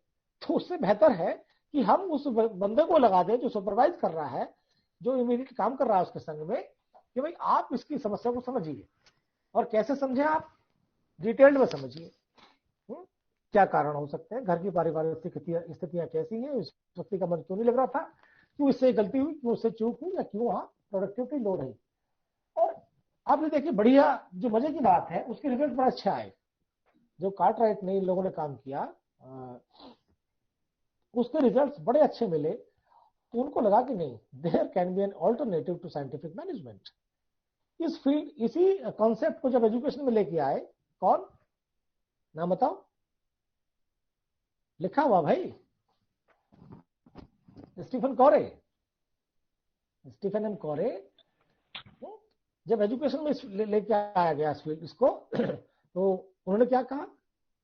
तो उससे बेहतर है कि हम उस बंदे को लगा दें जो सुपरवाइज कर रहा है, जो इमीडिएट काम कर रहा है उसके संग में, कि भाई आप इसकी समस्या को समझिए, और कैसे समझे आप, डिटेल्ड में समझिए, क्या कारण हो सकते हैं, घर की पारिवारिक स्थितियां कैसी हैं, इस व्यक्ति का मन क्यों नहीं लग रहा था, क्यों इससे गलती हुई, क्यों उससे चूक हुई, या क्यों वहां प्रोडक्टिविटी लो रही। और आप ये देखिए, बढ़िया जो मजे की बात है, उसके रिजल्ट बड़ा अच्छा आए। जो कार्टराइट ने इन लोगों ने काम किया, उसके रिजल्ट्स बड़े अच्छे मिले, तो उनको लगा कि नहीं, there can be an alternative to scientific management. इस फील्ड, इसी कॉन्सेप्ट को जब एजुकेशन में लेके आए, कौन, नाम बताओ, लिखा हुआ भाई, स्टीफन कोरे, स्टीफन एम कोरे। जब एजुकेशन में लेके आया गया इसको, तो उन्होंने क्या कहा,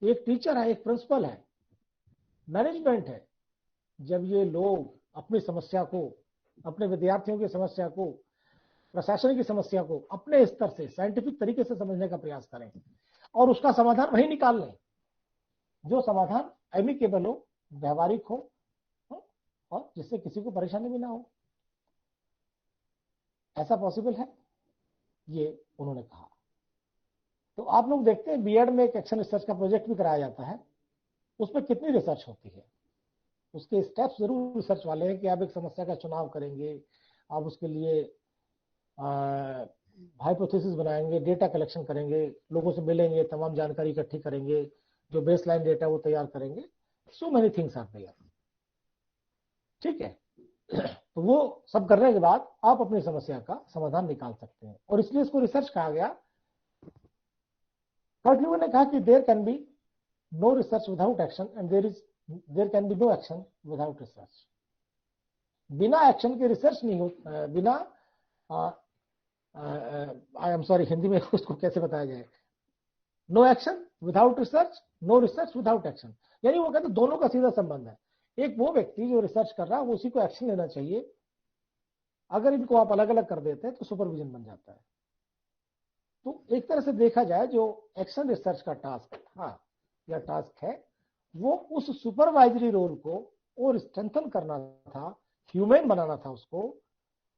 एक टीचर है, एक प्रिंसिपल है, मैनेजमेंट है, जब ये लोग अपनी समस्या को, अपने विद्यार्थियों की समस्या को, प्रशासन की समस्या को अपने स्तर से साइंटिफिक तरीके से समझने का प्रयास करें और उसका समाधान वही निकाल लें, जो समाधान एमिकेबल हो, व्यवहारिक हो, और जिससे किसी को परेशानी भी ना हो, ऐसा पॉसिबल है, ये उन्होंने कहा। तो आप लोग देखते हैं बीएड में एक एक्शन रिसर्च का प्रोजेक्ट भी कराया जाता है, उसमें कितनी रिसर्च होती है, उसके स्टेप्स जरूर रिसर्च वाले हैं कि आप एक समस्या का चुनाव करेंगे, आप उसके लिए हाइपोथेसिस बनाएंगे, डेटा कलेक्शन करेंगे, लोगों से मिलेंगे, तमाम जानकारी इकट्ठी करेंगे, जो बेसलाइन डेटा वो तैयार करेंगे, so many things are there, ठीक है। तो वो सब करने के बाद आप अपनी समस्या का समाधान निकाल सकते हैं, और इसलिए इसको रिसर्च कहा गया। कर्ट ल्यूविन ने कहा कि there can be no research without action and there can be no action without research. बिना एक्शन के रिसर्च नहीं हो, बिना आई एम सॉरी, हिंदी में उसको कैसे बताया जाए, no action without research, no research without action, यानी वो कहते दोनों का सीधा संबंध है। एक वो व्यक्ति जो रिसर्च कर रहा है, वो उसी को एक्शन लेना चाहिए, अगर इनको आप अलग अलग कर देते हैं तो सुपरविजन बन जाता है। तो एक तरह से देखा जाए, जो एक्शन रिसर्च का टास्क था या टास्क है, वो उस सुपरवाइजरी रोल को और स्ट्रेंथन करना था, ह्यूमन बनाना था उसको।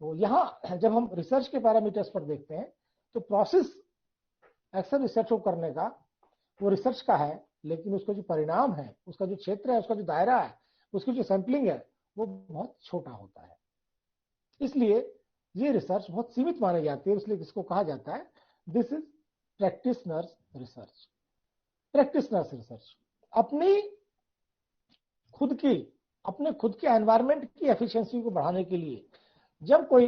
तो यहाँ जब हम रिसर्च के पैरामीटर्स पर देखते हैं, तो प्रोसेस एक्शन रिसर्च को करने का वो रिसर्च का है, लेकिन उसका जो परिणाम है, उसका जो क्षेत्र है, उसका जो दायरा है, उसकी जो सैंपलिंग है, वो बहुत छोटा होता है। इसलिए ये रिसर्च बहुत सीमित मानी जाती है, इसलिए इसको कहा जाता है this is practitioners research. Practitioners research अपने खुद के एनवायरनमेंट की एफिशिएंसी को बढ़ाने के लिए, जब कोई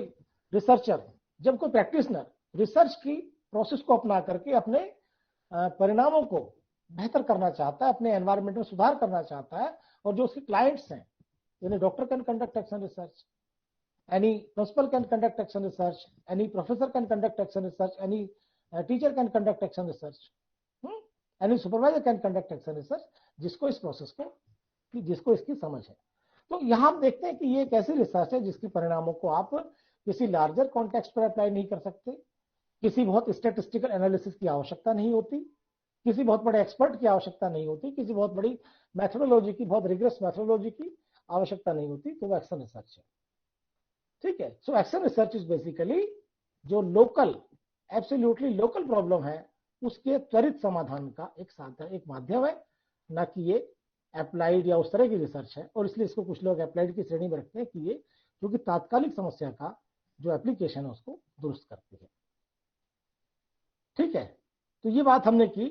रिसर्चर, जब कोई प्रैक्टिशनर रिसर्च की प्रोसेस को अपना करके अपने परिणामों को बेहतर करना चाहता है, अपने एनवायरनमेंट में सुधार करना चाहता है, और जो उसके क्लाइंट्स हैं, यानी doctor can conduct action research, any principal can conduct action research, any professor can conduct action research, any teacher can conduct action research, any supervisor can conduct action research, जिसको इस प्रोसेस को, जिसको इसकी समझ है। तो यहां हम देखते हैं कि ये एक ऐसी रिसर्च है जिसके परिणामों को आप किसी लार्जर कॉन्टेक्स्ट पर अप्लाई नहीं कर सकते, किसी बहुत स्टैटिस्टिकल एनालिसिस की आवश्यकता नहीं होती, किसी बहुत बड़े एक्सपर्ट की आवश्यकता नहीं होती, किसी बहुत बड़ी मैथोडोलॉजी की, बहुत रिग्रेस मैथोडोलॉजी की आवश्यकता नहीं होती, तो वो एक्शन रिसर्च है। ठीक है। So action research is basically जो लोकल, एब्सोल्युटली लोकल प्रॉब्लम है उसके त्वरित समाधान का एक साधन, एक माध्यम है, ना कि ये अप्लाइड या उस तरह की रिसर्च है। और इसलिए इसको कुछ लोग अप्लाइड की श्रेणी में रखते हैं कि ये क्योंकि तात्कालिक समस्या का जो एप्लीकेशन है उसको दुरुस्त करती है। ठीक है। तो ये बात हमने की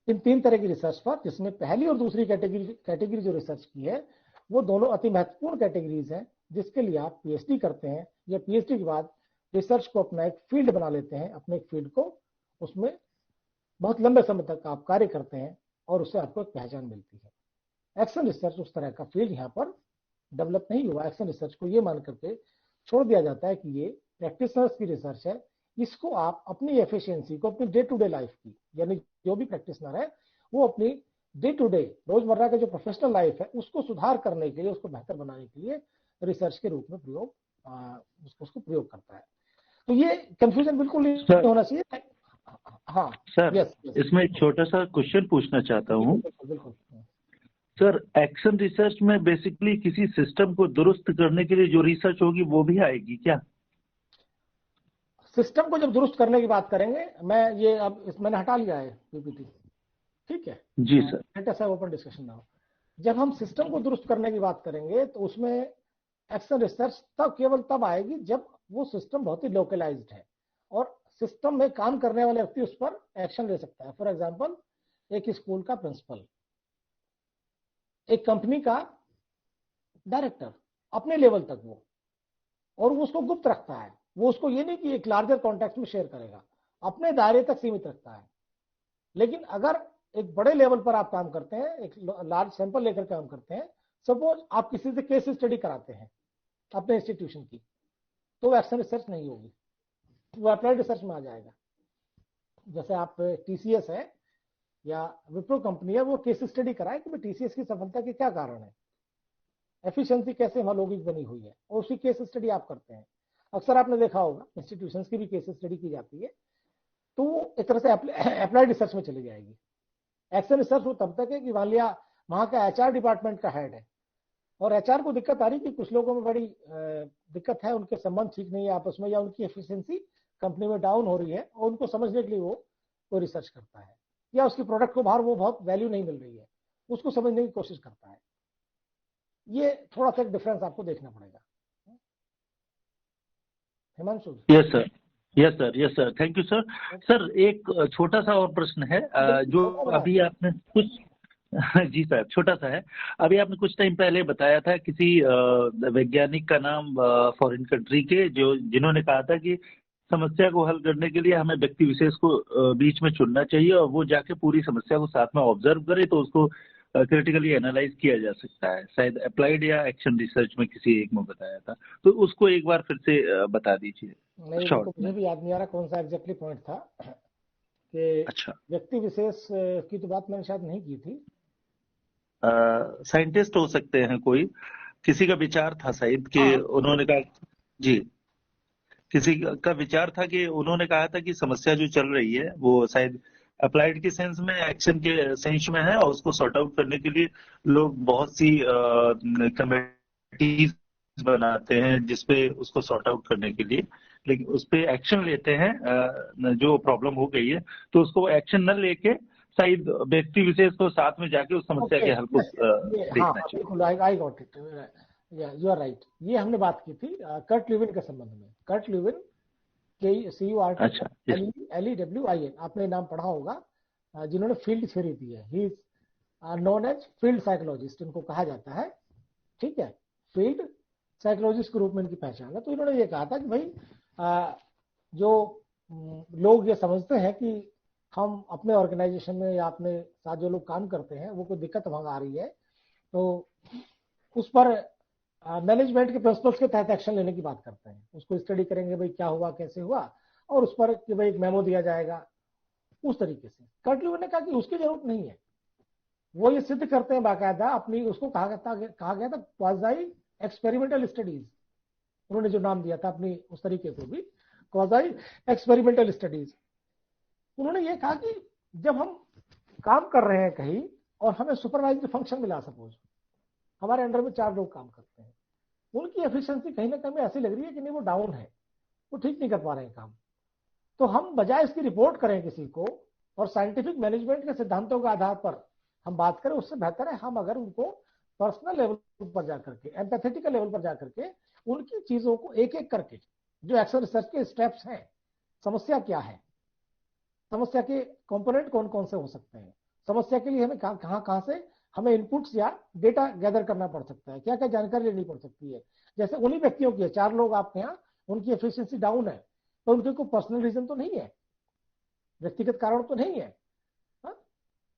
इन 3 तरह की रिसर्च पर, जिसमें पहली और दूसरी कैटेगरी जो रिसर्च की है वो दोनों अति महत्वपूर्ण कैटेगरीज हैं, जिसके लिए आप पीएचडी करते हैं या पीएचडी के बाद रिसर्च को अपना एक फील्ड बना लेते हैं, अपने एक फील्ड को, उसमें बहुत लंबे समय तक आप कार्य करते हैं और उससे आपको एक पहचान मिलती है। एक्शन रिसर्च उस तरह का फील्ड यहाँ पर डेवलप नहीं हुआ। एक्शन रिसर्च को ये मान करके छोड़ दिया जाता है कि ये प्रैक्टिशनर्स की रिसर्च है, इसको आप अपनी एफिशिएंसी को, अपनी डे टू डे लाइफ की, यानी जो भी प्रैक्टिशनर है वो अपनी डे टू डे रोजमर्रा के जो प्रोफेशनल लाइफ है उसको सुधार करने के लिए, उसको बेहतर बनाने के लिए रिसर्च के रूप में प्रयोग उसको प्रयोग करता है। तो ये कंफ्यूजन बिल्कुल नहीं होना चाहिए। हाँ सर, यस, इसमें एक छोटा सा क्वेश्चन पूछना चाहता हूँ। बिल्कुल। सर, एक्शन रिसर्च में बेसिकली किसी सिस्टम को दुरुस्त करने के लिए जो रिसर्च होगी वो भी आएगी क्या? सिस्टम को जब दुरुस्त करने की बात करेंगे, मैं ये अब मैंने हटा लिया है पीपीटी। ठीक है जी sir. Let us have open discussion now. जब हम सिस्टम को दुरुस्त करने की बात करेंगे तो उसमें एक्शन रिसर्च केवल तब आएगी जब वो सिस्टम बहुत ही लोकलाइज्ड है और सिस्टम में काम करने वाले व्यक्ति उस पर एक्शन ले सकता है। फॉर एग्जांपल, एक स्कूल का प्रिंसिपल, एक कंपनी का डायरेक्टर, अपने लेवल तक वो, और वो उसको गुप्त रखता है, वो उसको ये नहीं कि एक लार्जर कॉन्टेक्स्ट में शेयर करेगा, अपने दायरे तक सीमित रखता है। लेकिन अगर एक बड़े लेवल पर आप काम करते हैं, एक लार्ज सैंपल लेकर काम करते हैं, सपोज आप किसी से केस स्टडी कराते हैं अपने इंस्टीट्यूशन की, तो एक्शन रिसर्च नहीं होगी, वो अप्लाइड रिसर्च में आ जाएगा। जैसे आप टीसीएस है या विप्रो कंपनी है, वो केस स्टडी कराए कि टीसीएस की सफलता के क्या कारण है, एफिशिएंसी कैसे वहां लॉगिंग बनी हुई है, और उसकी केस स्टडी आप करते हैं। अक्सर आपने देखा होगा इंस्टीट्यूशंस की भी केस स्टडी की जाती है, तो वो एक तरह से अप्लाइड रिसर्च में चली जाएगी। एक्शन रिसर्च वो तब तक है कि मान लिया वहां का एचआर डिपार्टमेंट का हेड है और एचआर को दिक्कत आ रही कि कुछ लोगों में बड़ी दिक्कत है, उनके संबंध ठीक नहीं है आपस में, या उनकी एफिशिएंसी कंपनी में डाउन हो रही है, और उनको समझने के लिए वो कोई रिसर्च करता है, या उसकी प्रोडक्ट को बाहर वो बहुत वैल्यू नहीं मिल रही है, उसको समझने की कोशिश करता है। ये थोड़ा सा डिफरेंस आपको देखना पड़ेगा। Himanshu? Yes sir, yes sir, yes sir, thank you sir. Sir, एक छोटा सा और प्रश्न है जो अभी आपने कुछ जी सर, छोटा सा है। अभी आपने कुछ टाइम पहले बताया था किसी वैज्ञानिक का नाम फॉरेन कंट्री के, जो जिन्होंने कहा था कि समस्या को हल करने के लिए हमें व्यक्ति विशेष को बीच में चुनना चाहिए और वो जाके पूरी समस्या को साथ में ऑब्जर्व करे तो उसको क्रिटिकली एनालाइज किया जा सकता है। शायद अप्लाइड या एक्शन रिसर्च में किसी एक में बताया था, तो उसको एक बार फिर से बता दीजिए। मुझे भी याद नहीं आ रहा कौन सा एग्जैक्टली पॉइंट था कि अच्छा, व्यक्ति विशेष की तो बात मैंने शायद नहीं की थी। साइंटिस्ट हो सकते हैं, कोई किसी का विचार था शायद कि उन्होंने कहा, जी, किसी का विचार था कि उन्होंने कहा था कि समस्या जो चल रही है वो शायद अप्लाइड के सेंस में, एक्शन के सेंस में है, और उसको सॉर्ट आउट करने के लिए लोग बहुत सी कमेटीज बनाते हैं जिसपे उसको सॉर्ट आउट करने के लिए, लेकिन उस पे एक्शन लेते हैं जो प्रॉब्लम हो गई है, तो उसको एक्शन न लेके शायद व्यक्ति विशेष को साथ में जाके उस समस्या के हल को देखना चाहिए। I got it, you are right. ये हमने बात की थी कर्ट ल्यूविन के संबंध में। कर्ट ल्यूविन KCURT आपने नाम पढ़ा होगा, जिन्होंने फील्ड थ्योरी दी है। He is known as field psychologist, इनको कहा जाता है। ठीक है, फील्ड साइकोलॉजिस्ट के रूप में इनकी पहचान है। तो इन्होंने ये कहा था कि भाई जो लोग ये समझते हैं कि हम अपने ऑर्गेनाइजेशन में या अपने साथ जो लोग काम करते हैं वो कोई दिक्कत वहां आ रही है, तो उस पर मैनेजमेंट के प्रिंसिपल्स के तहत एक्शन लेने की बात करते हैं। उसको स्टडी करेंगे भाई क्या हुआ, कैसे हुआ, और उस पर कि भाई एक मेमो दिया जाएगा, उस तरीके से। कर्ट ल्यूविन ने कहा कि उसकी जरूरत नहीं है। वो ये सिद्ध करते हैं बाकायदा अपनी, उसको कहा गया था क्वाज़ाई एक्सपेरिमेंटल स्टडीज, उन्होंने जो नाम दिया था अपनी उस तरीके को भी, क्वाज़ाई एक्सपेरिमेंटल स्टडीज। उन्होंने ये कहा कि जब हम काम कर रहे हैं कहीं और हमें सुपरवाइजरी फंक्शन मिला, सपोज हमारे अंडर में 4 लोग काम करते हैं, उनकी एफिशिएंसी कहीं ना कहीं ऐसी लग रही है कि नहीं वो डाउन है, वो ठीक नहीं कर पा रहे हैं काम, तो हम बजाय इसकी रिपोर्ट करें किसी को और साइंटिफिक मैनेजमेंट के सिद्धांतों के आधार पर हम बात करें, उससे बेहतर है हम अगर उनको पर्सनल लेवल पर जाकर के, एम्पैथेटिकल लेवल पर जाकर के उनकी चीजों को एक एक करके, जो एक्शन रिसर्च के स्टेप्स हैं, समस्या क्या है, समस्या के कंपोनेंट कौन कौन से हो सकते हैं, समस्या के लिए हमें कहां से हमें इनपुट्स या डेटा गैदर करना पड़ सकता है, क्या क्या जानकारी लेनी पड़ सकती है। जैसे उन्हीं व्यक्तियों की है, 4 लोग आपके यहाँ, उनकी एफिशिएंसी डाउन है, तो उनके कोई पर्सनल रीजन तो नहीं है, व्यक्तिगत कारण तो नहीं है, हा?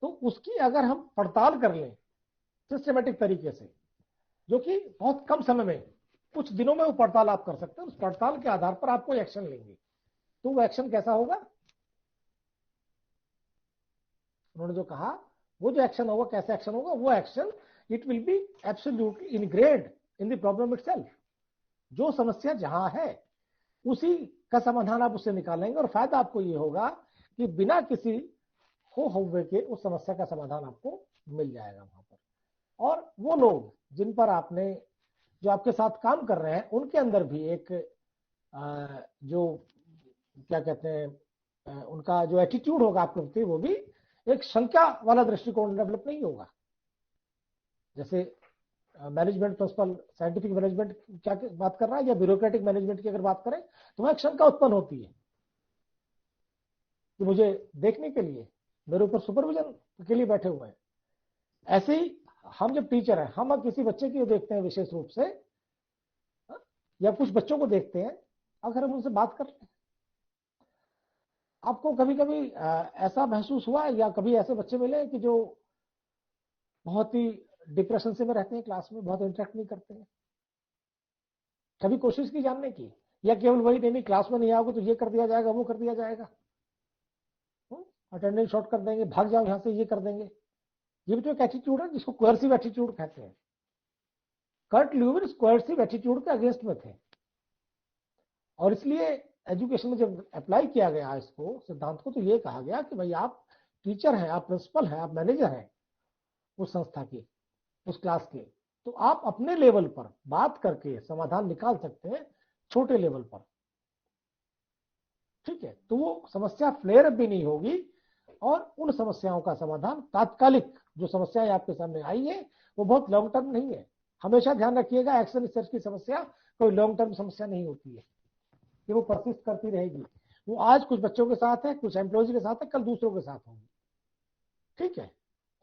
तो उसकी अगर हम पड़ताल कर लें सिस्टमेटिक तरीके से, जो कि बहुत कम समय में, कुछ दिनों में वो पड़ताल आप कर सकते हैं, उस पड़ताल के आधार पर आप कोई एक्शन लेंगे, तो वो एक्शन कैसा होगा, उन्होंने जो कहा वो जो एक्शन होगा, कैसा एक्शन होगा, वो action it will be absolutely ingrained in the problem itself. जो समस्या जहां है उसी का समाधान आप उससे निकालेंगे, और फायदा आपको ये होगा कि बिना किसी हो हव्वे के उस समस्या का समाधान आपको मिल जाएगा वहां पर। और वो लोग जिन पर आपने, जो आपके साथ काम कर रहे हैं, उनके अंदर भी एक जो क्या कहते हैं, उनका जो एटीट्यूड होगा आपके प्रति, वो भी एक शंका वाला दृष्टिकोण डेवलप नहीं होगा। जैसे मैनेजमेंट प्रिंसिपल, साइंटिफिक मैनेजमेंट क्या बात कर रहा है, या ब्यूरोक्रेटिक मैनेजमेंट की अगर बात करें, तो वहां एक शंका उत्पन्न होती है कि मुझे देखने के लिए, मेरे ऊपर सुपरविजन के लिए बैठे हुए हैं। ऐसे ही हम जब टीचर हैं, हम अब किसी बच्चे की देखते हैं विशेष रूप से, या कुछ बच्चों को देखते हैं, अगर हम उनसे बात कर रहे हैं, आपको कभी कभी ऐसा महसूस हुआ, या कभी ऐसे बच्चे मिले कि जो बहुत ही डिप्रेशन से में रहते हैं, क्लास में बहुत इंटरेक्ट नहीं करते हैं, कभी कोशिश की जानने की, या केवल वही नहीं क्लास में नहीं आओगे तो ये कर दिया जाएगा, वो कर दिया जाएगा, अटेंडेंस शॉर्ट कर देंगे, भाग जाओ यहां से, ये कर देंगे। ये भी तो एक एटीट्यूड है जिसको कोएर्सिव एटीट्यूड कहते हैं। कर्ट ल्यूविन कोएर्सिव एटीट्यूड के अगेंस्ट में थे, और इसलिए एजुकेशन में जब अप्लाई किया गया इसको, सिद्धांत को, तो ये कहा गया कि भाई आप टीचर हैं, आप प्रिंसिपल हैं, आप मैनेजर हैं उस संस्था के, उस क्लास के, तो आप अपने लेवल पर बात करके समाधान निकाल सकते हैं, छोटे लेवल पर, ठीक है। तो वो समस्या फ्लेयर अप भी नहीं होगी, और उन समस्याओं का समाधान तात्कालिक, जो समस्याएं आपके सामने आई है वो बहुत लॉन्ग टर्म नहीं है। हमेशा ध्यान रखिएगा, एक्शन रिसर्च की समस्या कोई लॉन्ग टर्म समस्या नहीं होती है, कि वो परसिस्ट करती रहेगी। वो आज कुछ बच्चों के साथ है, कुछ एम्प्लॉयज के साथ है, कल दूसरों के साथ होगी, ठीक है।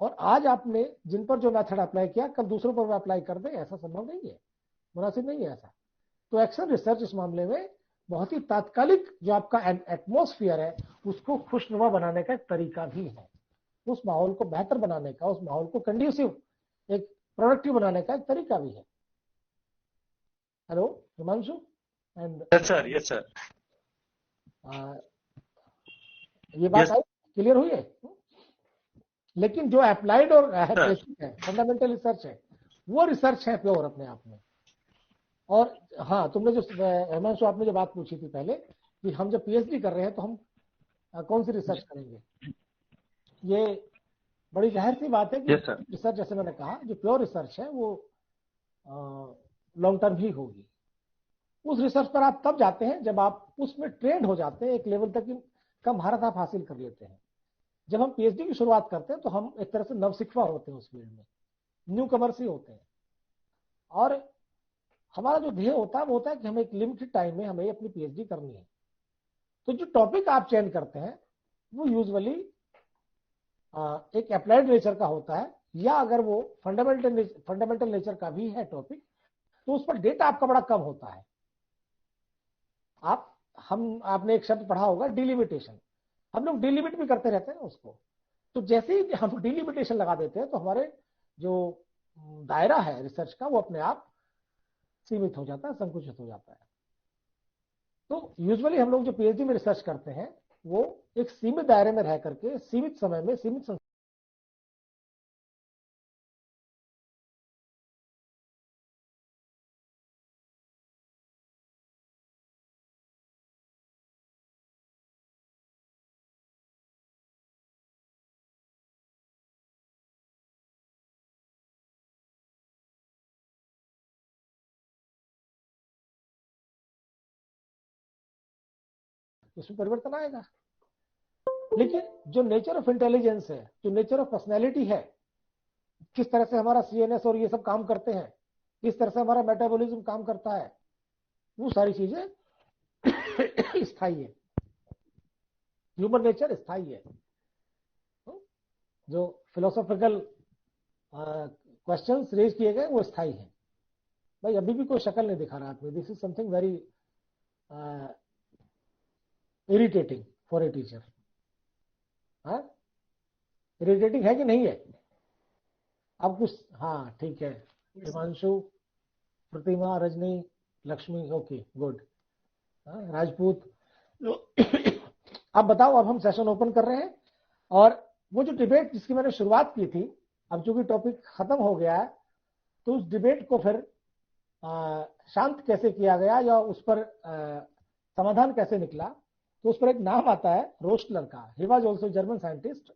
और आज आपने जिन पर जो मेथड अप्लाई किया, कल दूसरों पर अप्लाई कर दे, ऐसा संभव नहीं है, मुनासिब नहीं है ऐसा। तो एक्शन रिसर्च इस मामले में बहुत ही तात्कालिक जो आपका एटमॉस्फेयर है उसको खुशनुमा बनाने का एक तरीका भी है, उस माहौल को बेहतर बनाने का, उस माहौल को कंड्यूसिव, एक प्रोडक्टिव बनाने का एक तरीका भी है। Hello Himanshu and yes sir, yes sir, ये बात आई, क्लियर हुई है। लेकिन जो अप्लाइड और बेसिक है, फंडामेंटल रिसर्च है, वो रिसर्च है प्योर अपने आप में। और हाँ, तुमने जो हिमांशु आपने जो बात पूछी थी पहले कि हम जब पीएचडी कर रहे हैं तो हम कौन सी रिसर्च करेंगे, ये बड़ी जाहिर सी बात है कि रिसर्च, जैसे मैंने कहा, जो प्योर रिसर्च है वो लॉन्ग टर्म ही होगी। उस रिसर्च पर आप तब जाते हैं जब आप उसमें ट्रेंड हो जाते हैं, एक लेवल तक का महारत आप हासिल कर लेते हैं। जब हम पीएचडी की शुरुआत करते हैं तो हम एक तरह से नवसिखवा होते हैं उस फील्ड में, न्यू कमर्स ही होते हैं, और हमारा जो ध्येय होता है वो होता है कि हमें एक लिमिटेड टाइम में हमें अपनी पीएचडी करनी है। तो जो टॉपिक आप चयन करते हैं वो यूजुअली एक अप्लाइड नेचर का होता है, या अगर वो फंडामेंटल नेचर का भी है टॉपिक, तो उस पर डेटा आपका बड़ा कम होता है। आपने एक शब्द पढ़ा होगा, डिलिमिटेशन। हम लोग डिलिमिट भी करते रहते हैं उसको। तो जैसे ही हम डिलिमिटेशन लगा देते हैं तो हमारे जो दायरा है रिसर्च का वो अपने आप सीमित हो जाता है, संकुचित हो जाता है। तो यूजुअली हम लोग जो पीएचडी में रिसर्च करते हैं वो एक सीमित दायरे में रह करके, सीमित समय में, सीमित उसमें परिवर्तन आएगा। लेकिन जो नेचर ऑफ इंटेलिजेंस है, जो नेचर ऑफ पर्सनैलिटी है, किस तरह से हमारा CNS और ये सब काम करते हैं, किस तरह से हमारा मेटाबॉलिज्म काम करता है, वो सारी चीजें स्थायी है। ह्यूमन नेचर स्थायी है। जो फिलोसॉफिकल क्वेश्चंस रेज किए गए वो स्थायी है। भाई अभी भी कोई शक्ल नहीं दिखा रहा आपने। This is something very irritating for a teacher. हाँ, इरिटेटिंग है कि नहीं है? अब कुछ, हाँ ठीक है। हिमांशु, प्रतिमा, रजनी, लक्ष्मी, ओके गुड, राजपूत। अब बताओ, अब हम सेशन ओपन कर रहे हैं। और वो जो डिबेट जिसकी मैंने शुरुआत की थी, अब चूंकि टॉपिक खत्म हो गया है, तो उस डिबेट को फिर शांत कैसे किया गया या उस पर समाधान कैसे निकला, तो उस पर एक नाम आता है रोस्टलर का। He was also German scientist.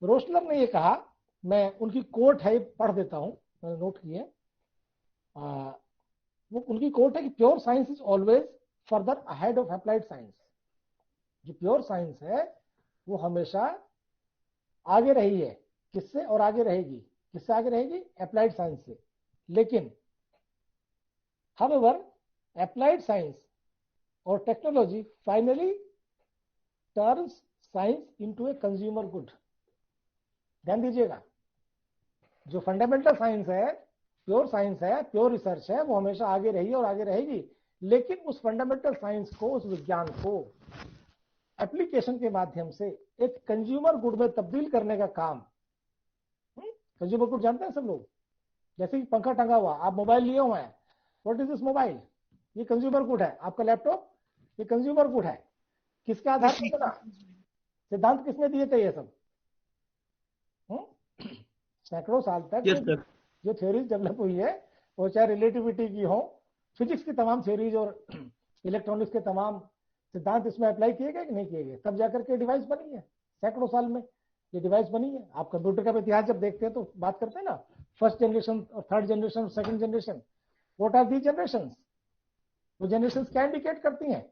Rostler ने ये कहा, मैं उनकी कोट है, पढ़ देता हूं, मैंने नोट की है। वो उनकी कोट है कि pure science is always further ahead of applied science. जो प्योर साइंस है वो हमेशा आगे रही है। किससे? और आगे रहेगी। किससे आगे रहेगी? अप्लाइड साइंस से। लेकिन however applied science or technology finally turns science into a consumer good। ध्यान दीजिएगा, जो फंडामेंटल साइंस है, प्योर साइंस है, प्योर रिसर्च है, वो हमेशा आगे रही और आगे रहेगी। लेकिन उस फंडामेंटल साइंस को, उस विज्ञान को एप्लीकेशन के माध्यम से एक कंज्यूमर गुड में तब्दील करने का काम। कंज्यूमर गुड जानते हैं सब लोग? जैसे कि पंखा टंगा हुआ, आप मोबाइल लिए हुए हैं, व्हाट इज दिस मोबाइल? ये कंज्यूमर गुड है। आपका लैपटॉप, ये कंज्यूमर गुड है। किसके आधार पर बना? सिद्धांत किसने दिए थे ये सब? सैकड़ों साल तक जो थ्योरीज डेवलप हुई है, वो चाहे रिलेटिविटी की हो, फिजिक्स की तमाम थ्योरीज और इलेक्ट्रॉनिक्स के तमाम सिद्धांत इसमें अप्लाई किए गए कि नहीं किए गए? तब जाकर के डिवाइस बनी है। सैकड़ों साल में ये डिवाइस बनी है। आप कंप्यूटर का इतिहास जब देखते हैं तो बात करते हैं ना, फर्स्ट जनरेशन और third generation, second generation. What are the generations? वो जनरेशंस क्या इंडिकेट करती हैं?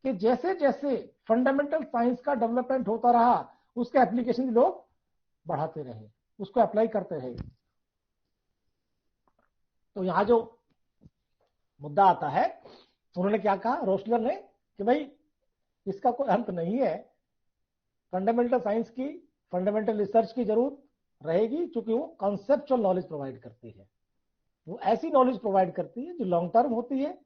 कि जैसे जैसे फंडामेंटल साइंस का डेवलपमेंट होता रहा, उसके एप्लीकेशन लोग बढ़ाते रहे, उसको अप्लाई करते रहे। तो यहां जो मुद्दा आता है, उन्होंने क्या कहा रोस्टलर ने, कि भाई इसका कोई अंत नहीं है। फंडामेंटल साइंस की, फंडामेंटल रिसर्च की जरूरत रहेगी, क्योंकि वो कॉन्सेप्चुअल नॉलेज प्रोवाइड करती है। वो ऐसी नॉलेज प्रोवाइड करती है जो लॉन्ग टर्म होती है,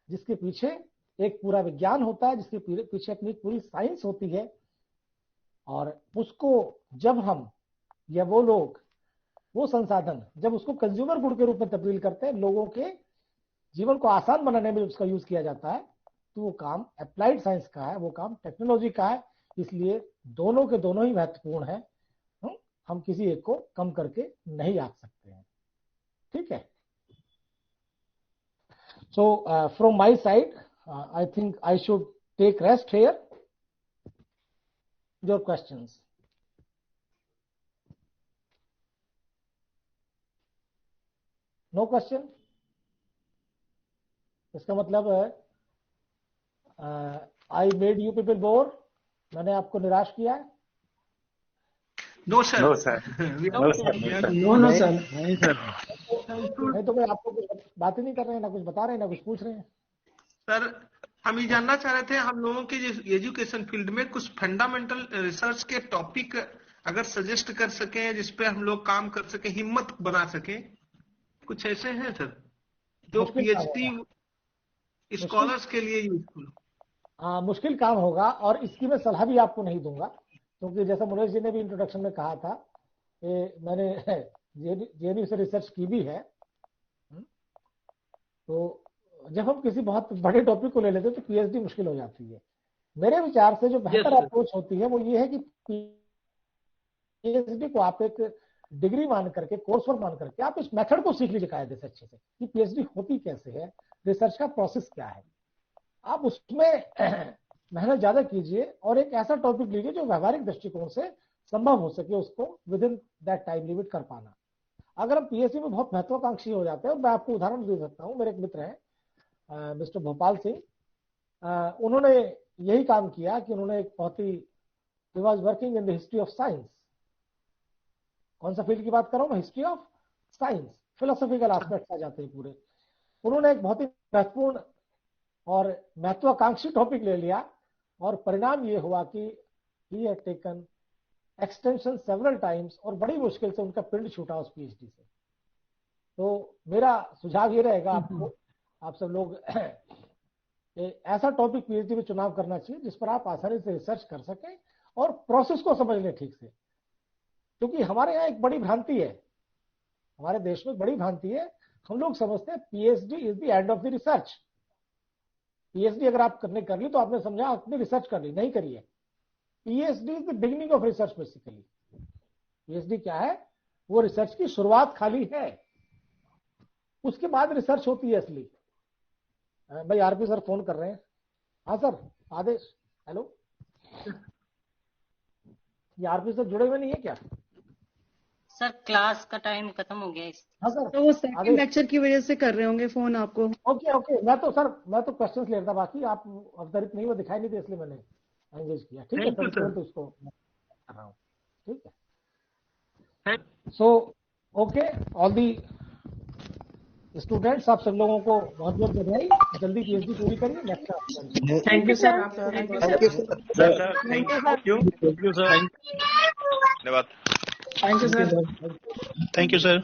जिसके पीछे एक पूरा विज्ञान होता है, जिसके पीछे अपनी पूरी साइंस होती है। और उसको जब हम, या वो लोग, वो संसाधन जब उसको कंज्यूमर गुड के रूप में तब्दील करते हैं, लोगों के जीवन को आसान बनाने में उसका यूज किया जाता है, तो वो काम अप्लाइड साइंस का है, वो काम टेक्नोलॉजी का है। इसलिए दोनों के दोनों ही महत्वपूर्ण है। हम किसी एक को कम करके नहीं आंक सकते हैं। ठीक है। So from my side, I think I should take rest here. Your questions? No question? इसका मतलब है I made you people bore? मैंने आपको निराश किया है? No sir, no sir, no sir, नहीं सर। नहीं तो भाई आपको बात ही नहीं कर रहे हैं, ना कुछ बता रहे हैं, ना कुछ पूछ रहे हैं। सर हम ये जानना चाह रहे थे, हम लोगों के एजुकेशन फील्ड में कुछ फंडामेंटल रिसर्च के टॉपिक अगर सजेस्ट कर सकें, जिसपे हम लोग काम कर सकें, हिम्मत बना सकें, कुछ ऐसे हैं सर जो PhD स्कॉलर्स के लिए यूजफुल? मुश्किल काम होगा, और इसकी मैं सलाह भी आपको नहीं दूंगा, क्योंकि जैसा मुनेश जी ने भी इंट्रोडक्शन में कहा था कि मैंने JNU से रिसर्च की भी है। तो जब हम किसी बहुत बड़े टॉपिक को ले लेते हैं तो PhD मुश्किल हो जाती है। मेरे विचार से जो बेहतर अप्रोच होती है वो ये है कि PhD को आप एक डिग्री मान करके, कोर्स वर्क मान करके आप इस मेथड को सीख लीजिए कायदे से अच्छे से, कि PhD होती कैसे है, रिसर्च का प्रोसेस क्या है। आप उसमें मेहनत ज्यादा कीजिए और एक ऐसा टॉपिक लीजिए जो व्यवहारिक दृष्टिकोण से संभव हो सके, उसको with in that time limit कर पाना। अगर हम PhD में बहुत महत्वाकांक्षी हो जाते हैं, मैं आपको उदाहरण दे सकता हूँ। मेरे एक मित्र हैं मिस्टर भोपाल सिंह, उन्होंने यही काम किया कि उन्होंने एक बहुत ही he was working in the history of science. कौन सा फील्ड की बात कर रहा हूँ मैं? History of science, philosophical aspect आ जाते हैं पूरे। उन्होंने एक बहुत ही महत्वपूर्ण और महत्वाकांक्षी टॉपिक ले लिया और परिणाम ये हुआ कि he had taken extension several times और बड़ी मुश्किल से उनका पिंड छूटा उस पीएचडी से। तो मेरा सुझाव ये रहेगा आपको, आप सब लोग ऐसा टॉपिक पीएचडी में चुनाव करना चाहिए जिस पर आप आसानी से रिसर्च कर सकें और प्रोसेस को समझ लें ठीक से। क्योंकि हमारे यहाँ एक बड़ी भ्रांति है, हमारे देश में बड़ी भ्रांति है, हम लोग समझते हैं PhD is the end of the research. PhD अगर आप करने कर ली तो आपने समझा आपने रिसर्च कर ली, नहीं करी है। PhD is the beginning of research basically. PhD क्या है? वो रिसर्च की शुरुआत खाली है, उसके बाद रिसर्च होती है असली। भाई आरपी सर फोन कर रहे हैं। हाँ सर, आदेश। हेलो, ये आरपी सर जुड़े हुए नहीं है क्या? सर क्लास का टाइम खत्म हो गया इस। हाँ सर, तो वो सेकंड लेक्चर की वजह से कर रहे होंगे फोन आपको। ओके ओके, मैं तो क्वेश्चंस ले रहा था, बाकी आप अवतरित नहीं, वो दिखाई नहीं थे इसलिए मैंने एंगेज किया। ठीक है सर, तुरंत उसको कर रहा हूँ। ठीक है, so okay all the students, आप सब लोगों को बहुत बहुत बधाई। जल्दी पीएचडी पूरी करिए। Next, thank you sir. Thank you sir. धन्यवाद। Thank you sir. Thank you sir.